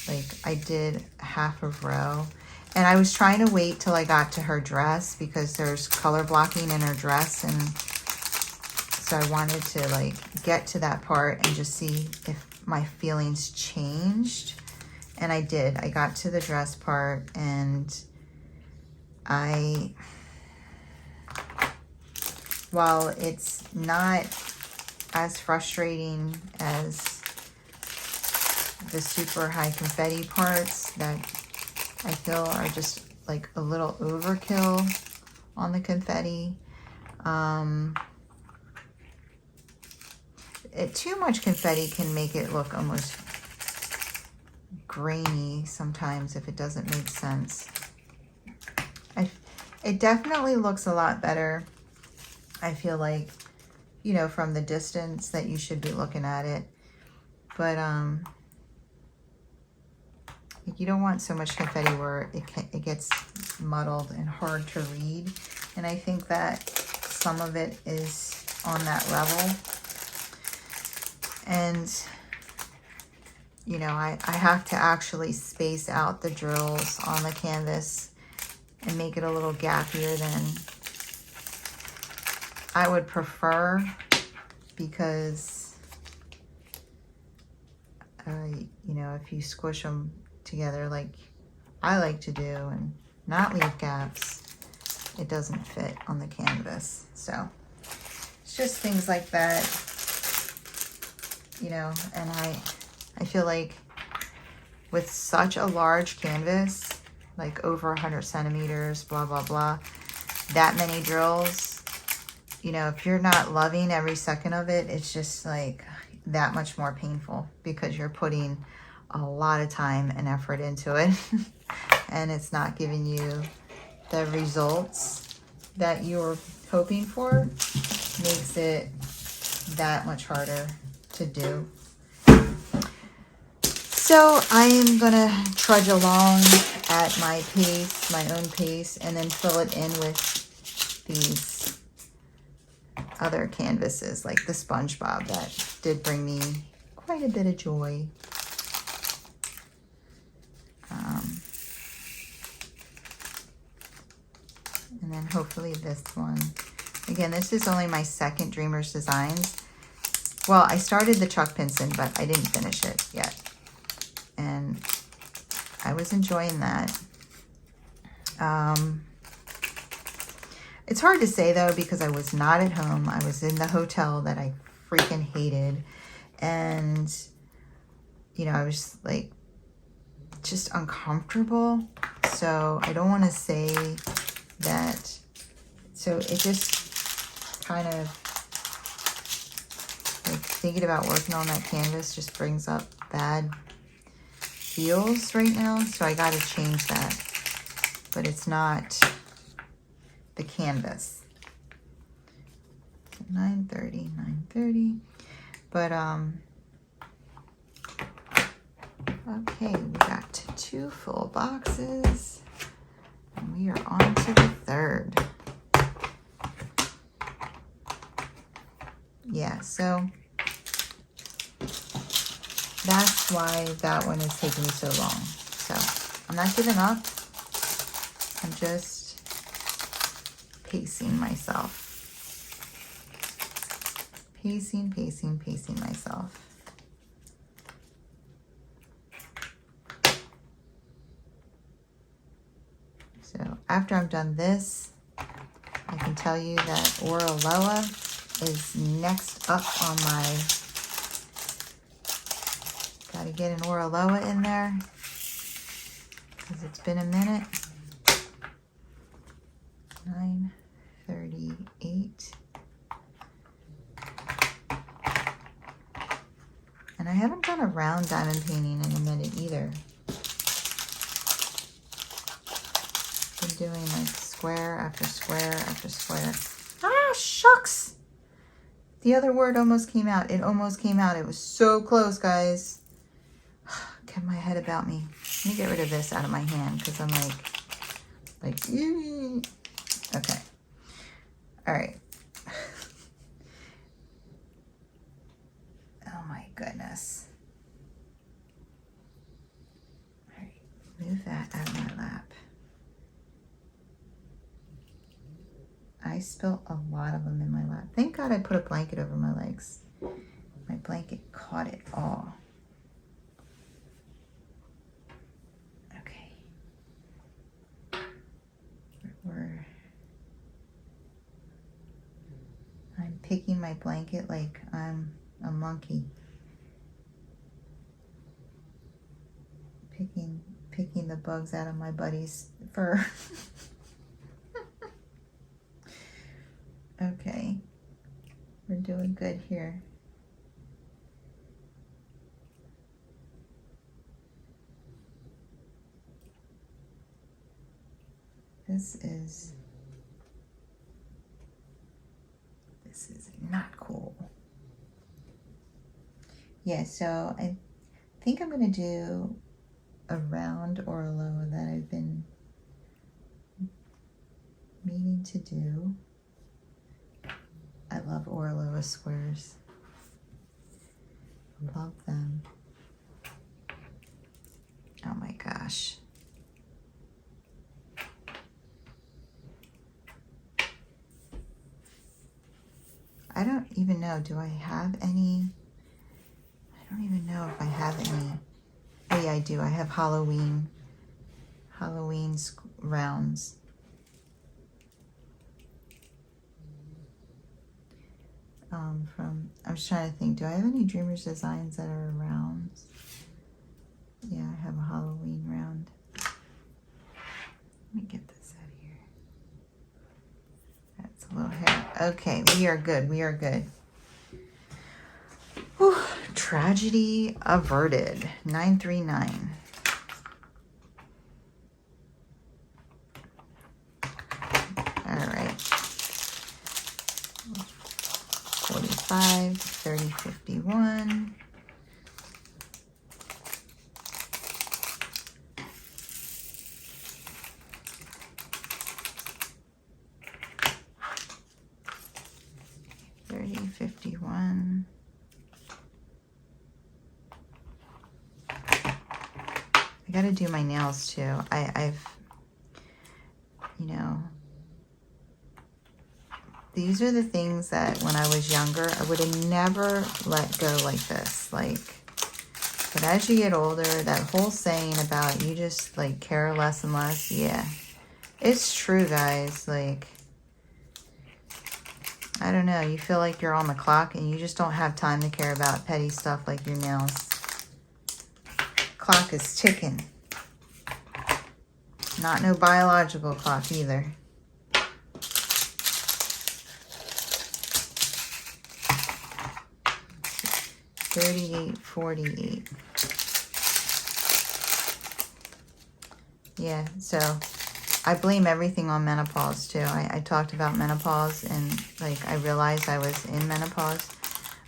A: Like I did half a row, and I was trying to wait till I got to her dress because there's color blocking in her dress, and so I wanted to like get to that part and just see if my feelings changed. And I did. I got to the dress part, and while it's not as frustrating as the super high confetti parts that I feel are just like a little overkill on the confetti, too much confetti can make it look almost grainy sometimes if it doesn't make sense. It definitely looks a lot better, I feel like, you know, from the distance that you should be looking at it. But you don't want so much confetti where it gets muddled and hard to read. And I think that some of it is on that level. And, you know, I have to actually space out the drills on the canvas and make it a little gappier than I would prefer, because, you know, if you squish them together like I like to do and not leave gaps, it doesn't fit on the canvas. So it's just things like that, you know. And I feel like with such a large canvas, like over 100 centimeters, blah, blah, blah, that many drills, you know, if you're not loving every second of it, it's just like that much more painful, because you're putting a lot of time and effort into it and it's not giving you the results that you were hoping for. Makes it that much harder to do. So I am gonna trudge along at my pace, my own pace, and then fill it in with these other canvases like the SpongeBob that did bring me quite a bit of joy. And then hopefully this one. Again, this is only my second Dreamers Designs. Well, I started the Chuck Pinson, but I didn't finish it yet. And I was enjoying that. It's hard to say, though, because I was not at home. I was in the hotel that I freaking hated. And, you know, I was like just uncomfortable. So I don't want to say that. So it just kind of, like, thinking about working on that canvas just brings up bad feels right now. So I got to change that. But it's not the canvas. 9:30, 9:30. But, okay, we got 2 full boxes. And we are on to the 3rd. Yeah, so that's why that one is taking me so long. So I'm not giving up. I'm just pacing myself. Pacing myself. So after I'm done this, I can tell you that Ora Loa is next up on my, gotta get an Ora Loa in there because it's been a minute. 9:38. And I haven't done a round diamond painting in a minute either. Been doing like square after square after square. Ah, shucks! The other word almost came out. It almost came out. It was so close, guys. Get my head about me. Let me get rid of this out of my hand because I'm like, eee. Okay. All right. Oh my goodness. All right. Move that out of my lap. I spilled a lot of them in my lap. Thank God I put a blanket over my legs. My blanket caught it all. Okay. I'm picking my blanket like I'm a monkey. Picking the bugs out of my buddy's fur. Okay, we're doing good here. This is not cool. Yeah, so I think I'm going to do a round Ora Loa that I've been meaning to do. I love Ora Loa squares. Love them. Oh my gosh. I don't even know. Do I have any? I don't even know if I have any. Oh yeah, I do. I have Halloween rounds. I was trying to think, do I have any Dreamers designs that are rounds? Yeah, I have a Halloween round. Let me get this out of here. That's a little hair. Okay, we are good. We are good. Whew, tragedy averted. 939. All right. 45, 30, 51. I gotta do my nails too. I've, you know, these are the things that when I was younger, I would have never let go like this. Like, but as you get older, that whole saying about you just like care less and less, yeah, it's true, guys. Like, I don't know, you feel like you're on the clock and you just don't have time to care about petty stuff like your nails. Clock is ticking. Not no biological clock either. $38.48. Yeah, so I blame everything on menopause too. I talked about menopause, and like I realized I was in menopause.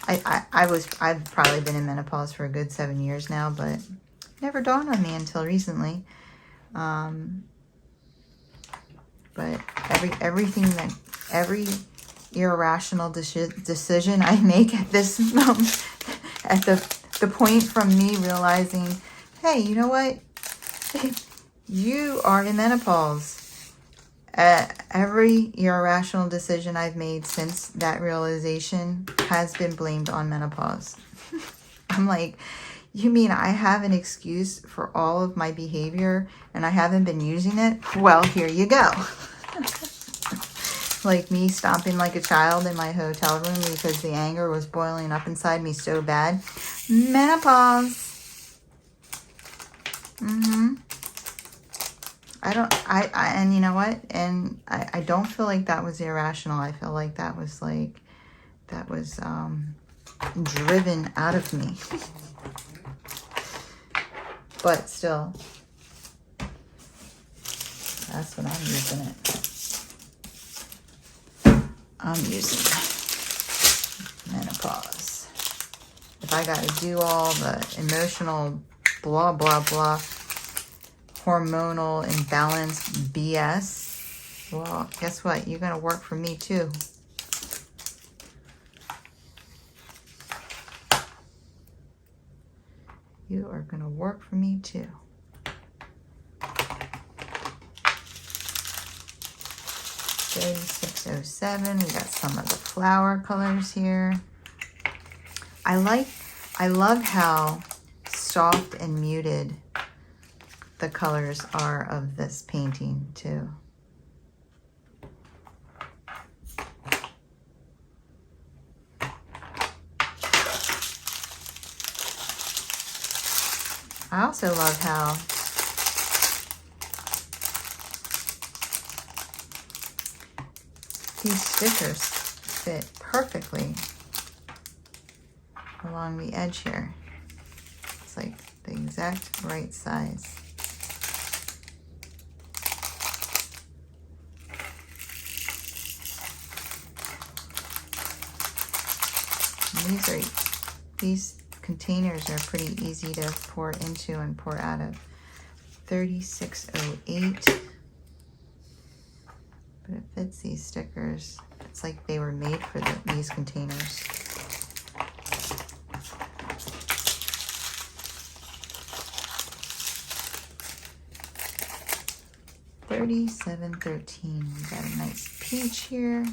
A: I've probably been in menopause for a good 7 years now, but never dawned on me until recently. But every irrational decision I make at this moment, at the point from me realizing, hey, you know what? You are in menopause. Every irrational decision I've made since that realization has been blamed on menopause. I'm like, you mean I have an excuse for all of my behavior and I haven't been using it? Well, here you go. Like me stomping like a child in my hotel room because the anger was boiling up inside me so bad. Menopause. And you know what? And I don't feel like that was irrational. I feel like that was driven out of me. But still, that's what I'm using it. I'm using menopause. If I got to do all the emotional blah, blah, blah, hormonal imbalance BS, well, guess what? You're going to work for me too. You are going to work for me too. $36.07. We got some of the flower colors here. I love how soft and muted the colors are of this painting too. I also love how these stickers fit perfectly along the edge here. It's like the exact right size. And these containers are pretty easy to pour into and pour out of. $36.08. But it fits these stickers. It's like they were made for these containers. $37.13. We got a nice peach here.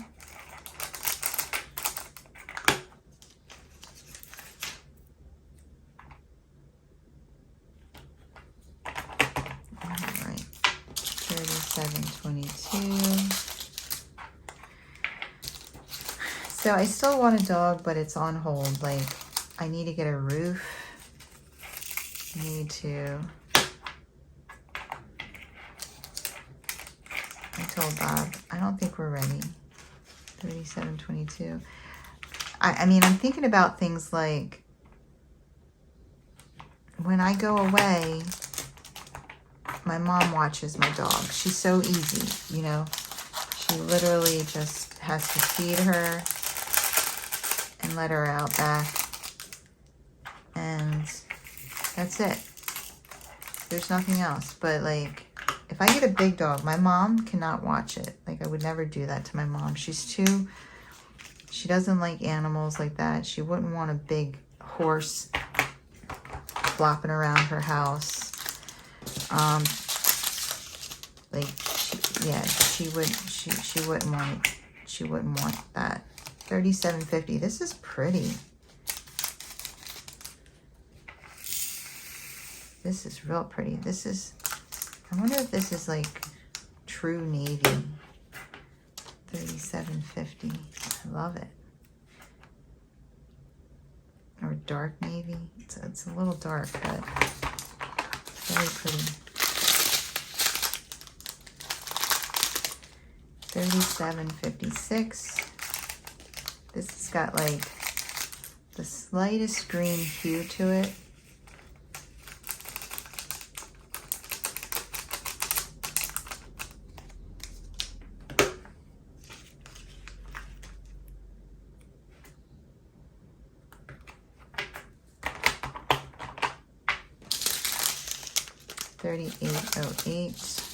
A: $37.22. So I still want a dog, but it's on hold. Like, I need to get a roof. I need to. I told Bob, I don't think we're ready. $37.22. I mean, I'm thinking about things like when I go away, my mom watches my dog. She's so easy, you know. She literally just has to feed her and let her out back. And that's it. There's nothing else. But like, if I get a big dog, my mom cannot watch it. Like, I would never do that to my mom. She doesn't like animals like that. She wouldn't want a big horse flopping around her house. She wouldn't want it. She wouldn't want that. $37.50. This is pretty. This is real pretty. This is, I wonder if this is like true navy. $37.50. I love it. Or dark navy. It's a little dark, but very pretty. 37.56. This has got like the slightest green hue to it. $38.08.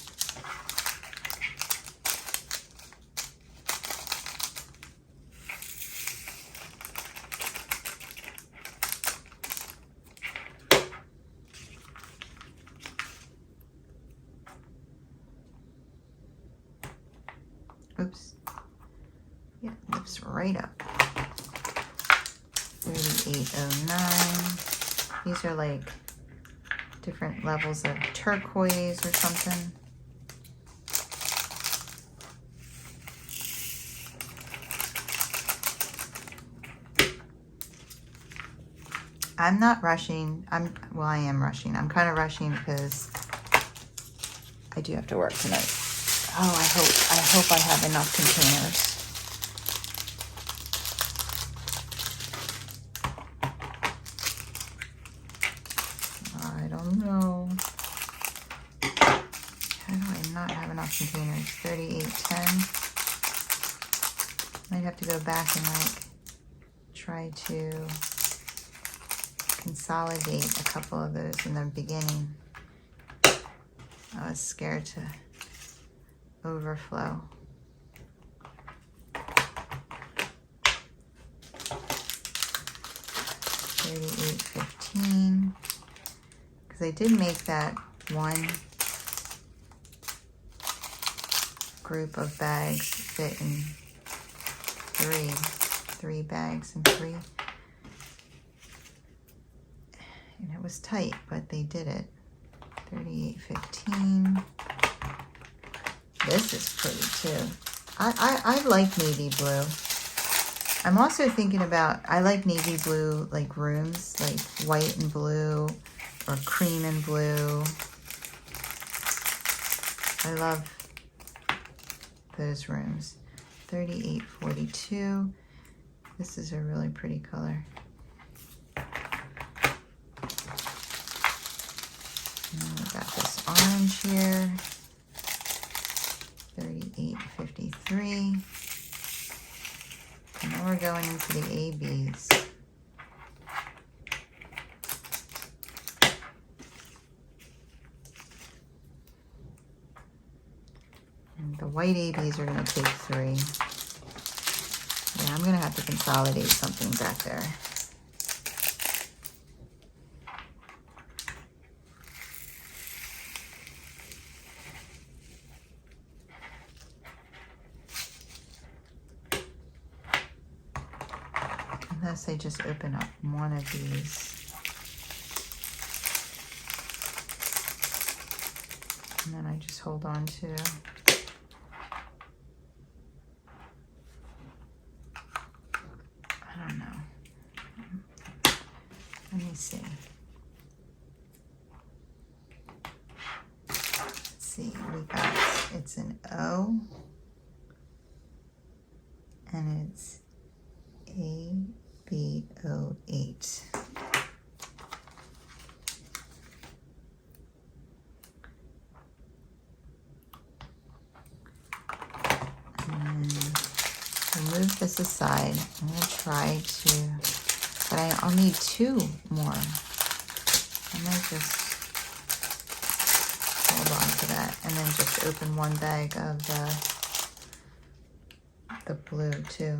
A: Oops. Yeah, lifts right up. $38.09. These are like different levels of turquoise or something. I'm not rushing. Well, I am rushing. I'm kind of rushing because I do have to work tonight. Oh, I hope I have enough containers. I don't know. How do I not have enough containers? 38.10. Might have to go back and like try to consolidate a couple of those in the beginning. I was scared to overflow. $38.15. Because I did make that one group of bags fit in three bags and three. And it was tight, but they did it. $38.15. This is pretty too. I like navy blue. I'm also thinking about, I like navy blue like rooms, like white and blue or cream and blue. I love those rooms. $38.42. This is a really pretty color. And we got this orange here. $38.53. And now we're going into the ABs. And the white ABs are going to take 3. Yeah, I'm going to have to consolidate something back there. Unless I just open up one of these. And then I just hold on to. I don't know. Let me see. Let's see, we got, it's an O. And it's ABO8. And move this aside. I'm going to try to, but I'll need 2 more. I might just hold on to that and then just open one bag of the blue too.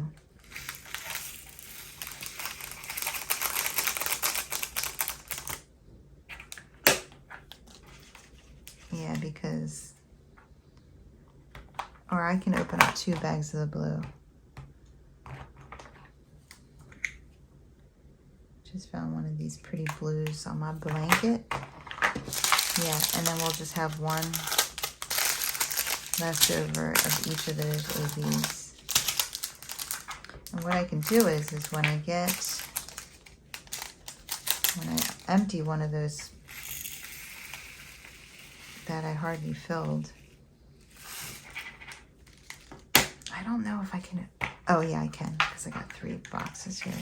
A: Yeah, because, or I can open up 2 bags of the blue. Just found one of these pretty blues on my blanket. Yeah, and then we'll just have one left over of each of those ABs. And what I can do is when I empty one of those that I hardly filled, I don't know if I can. Oh yeah, I can, because I got 3 boxes here.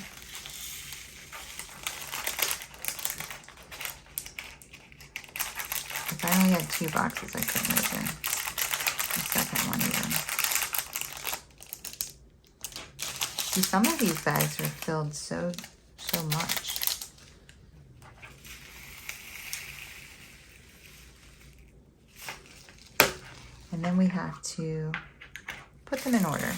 A: If I only had 2 boxes, I couldn't open the second one even. See, some of these bags are filled so much. And then we have to put them in order.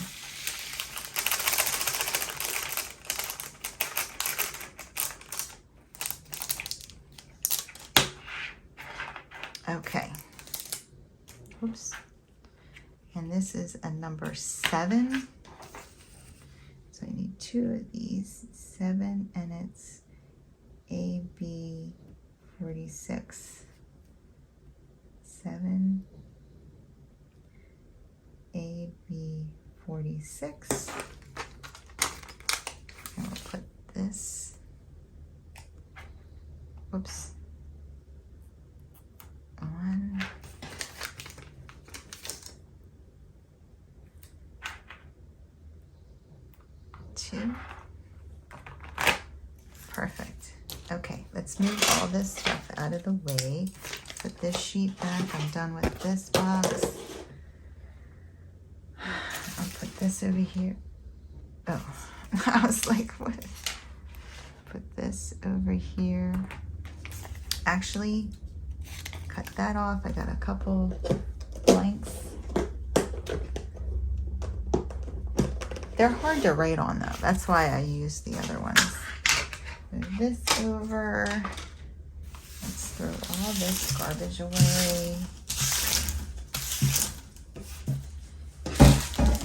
A: Okay. Oops. And this is a number 7. So I need 2 of these. 7, and it's AB 46. 7. AB 46. And we'll put this. Oops. 1. 2. Perfect. Okay, let's move all this stuff out of the way. Put this sheet back. I'm done with this box. I'll put this over here. Oh, I was like, what? Put this over here. Actually, cut that off. I got a couple blanks. They're hard to write on though. That's why I use the other ones. Move this over. Let's throw all this garbage away.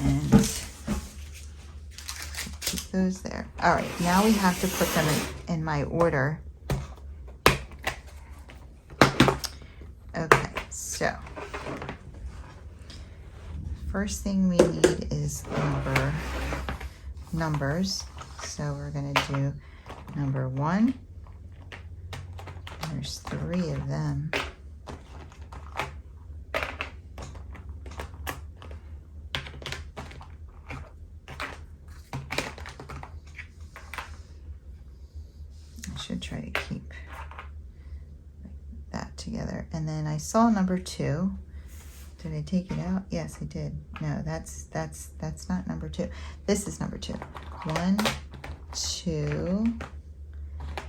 A: And keep those there. All right, now we have to put them in my order. Okay, so first thing we need is numbers. So we're gonna do number 1. There's 3 of them. I should try to keep that together. And then I saw number 2. Did I take it out? Yes, I did. No, that's not number 2. This is number 2. 1, 2.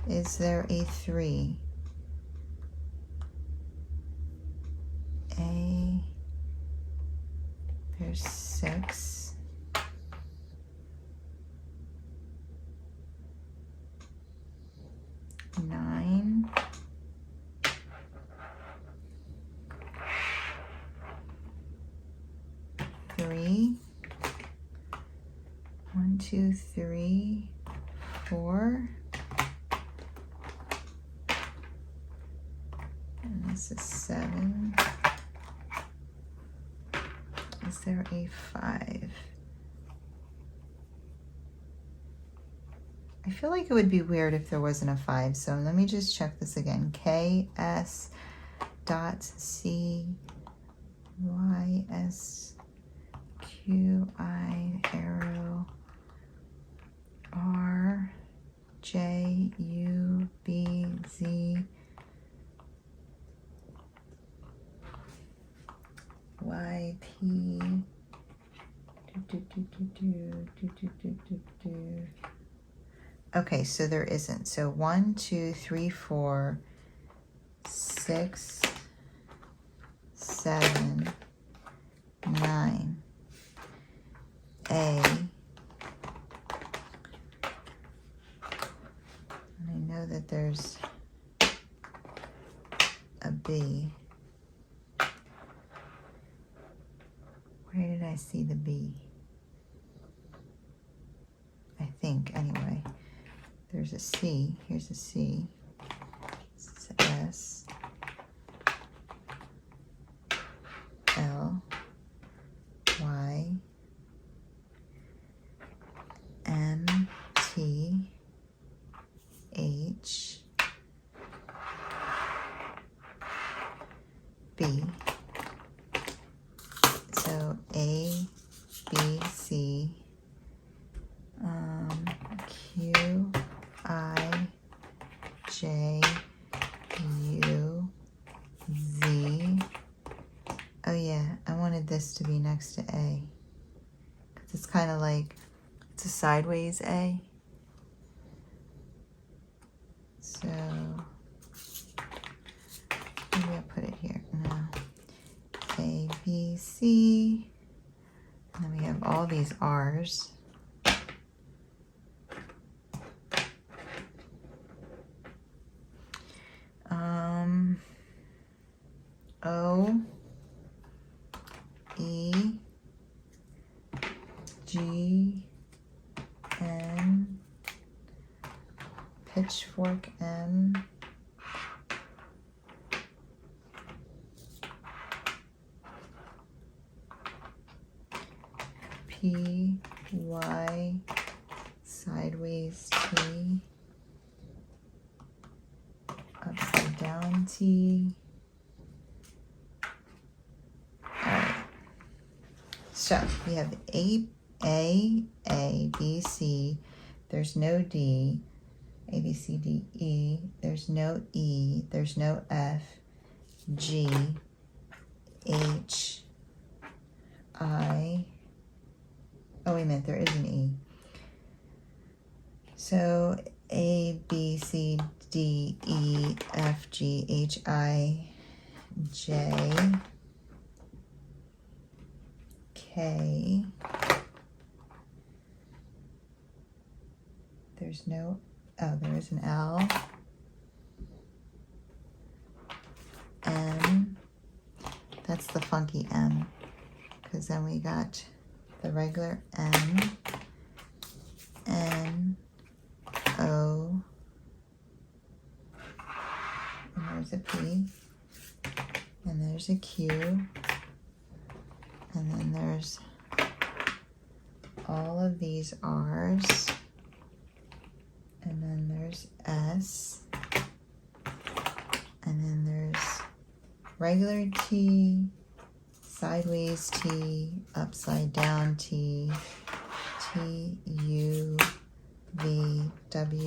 A: Is there a 3? There's 6. 9. 3. 1, 2, 3, 4. And this is 7. Is there a 5? I feel like it would be weird if there wasn't a 5, so let me just check this again. KS dot CYS QI arrow RJUBZ YP Okay, so there isn't. So 1, 2, 3, 4, 6, 7, 9. A. And I know that there's a B. Where did I see the B? I think, anyway. There's a C. Here's a C. It's S. L. Y. M. T. H. B. So A, B, C, Q, I, J, U, Z. Oh yeah, I wanted this to be next to A. Because it's kind of like, it's a sideways A. So, maybe I'll put it here. No. A, B, C. And then we have all these R's. O, E, G, N, pitchfork M, P, Y, sideways T, upside down T. Alright. So we have A, B, C. There's no D. A, B, C, D, E. There's no E. There's no F. G, H, I. Oh, wait a minute, there is an E. So A, B, C, D, E, F, G, H, I, J, K. There's no, oh, there is an L. M. That's the funky M. Because then we got the regular M. N. O. And there's a P. And there's a Q. And then there's all of these R's. And then there's S. And then there's regular T, sideways T, upside down T, T, U, V, W,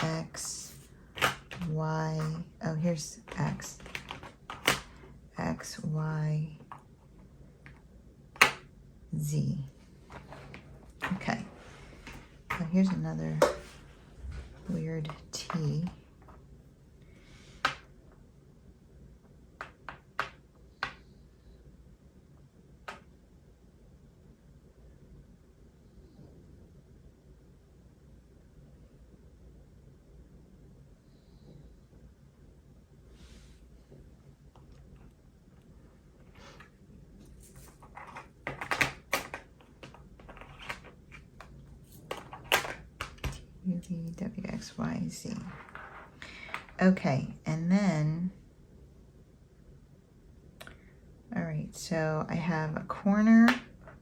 A: X, Y. Oh, here's X. X, Y, Z. Okay. So here's another weird T. U, V, W, X, Y, Z. Okay, and then, all right, so I have a corner,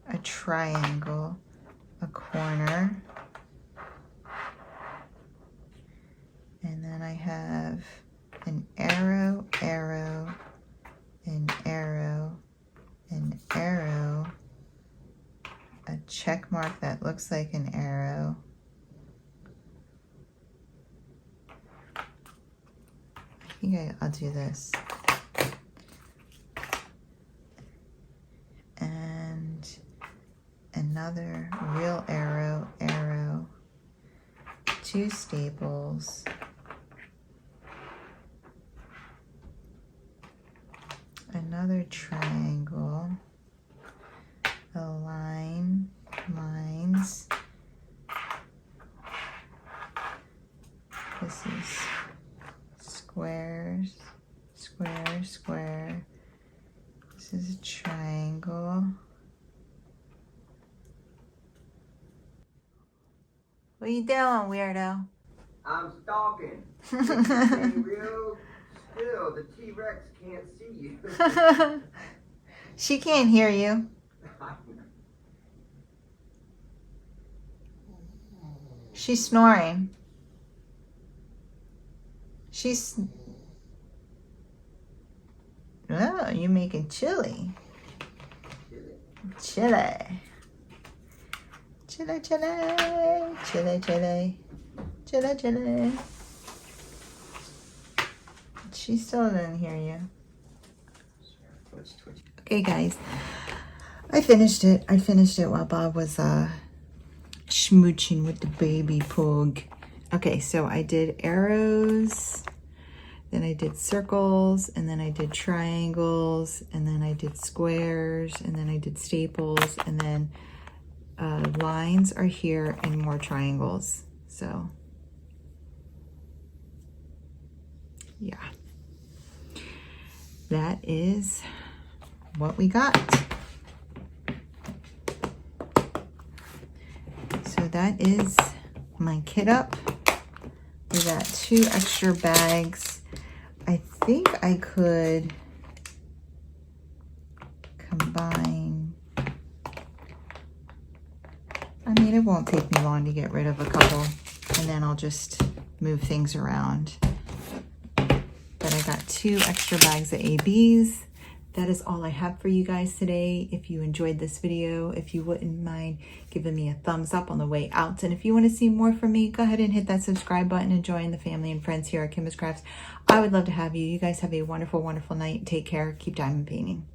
A: a triangle, a corner, and then I have an arrow, arrow, an arrow, an arrow, a check mark that looks like an arrow, I think I'll do this. And another real arrow, arrow, two staples, another triangle, a line, lines. This is squares, square, square. This is a triangle. What are you doing, weirdo?
B: I'm stalking. Stay real still. The T-Rex can't see you.
A: She can't hear you. She's snoring. She's... Oh, you're making chili. Chili. Chile, chile, chile, chile, chile, chile. She still didn't hear you. Okay, guys, I finished it. I finished it while Bob was schmooching with the baby pug. Okay, so I did arrows, then I did circles, and then I did triangles, and then I did squares, and then I did staples, and then lines are here and more triangles. So yeah, that is what we got. So that is my kit up. We got 2 extra bags. I think I could combine. I mean, it won't take me long to get rid of a couple, and then I'll just move things around. But I got 2 extra bags of ABs. That is all I have for you guys today. If you enjoyed this video, if you wouldn't mind giving me a thumbs up on the way out. And if you want to see more from me, go ahead and hit that subscribe button and join the family and friends here at Kimbaskrafts. I would love to have you. You guys have a wonderful, wonderful night. Take care. Keep diamond painting.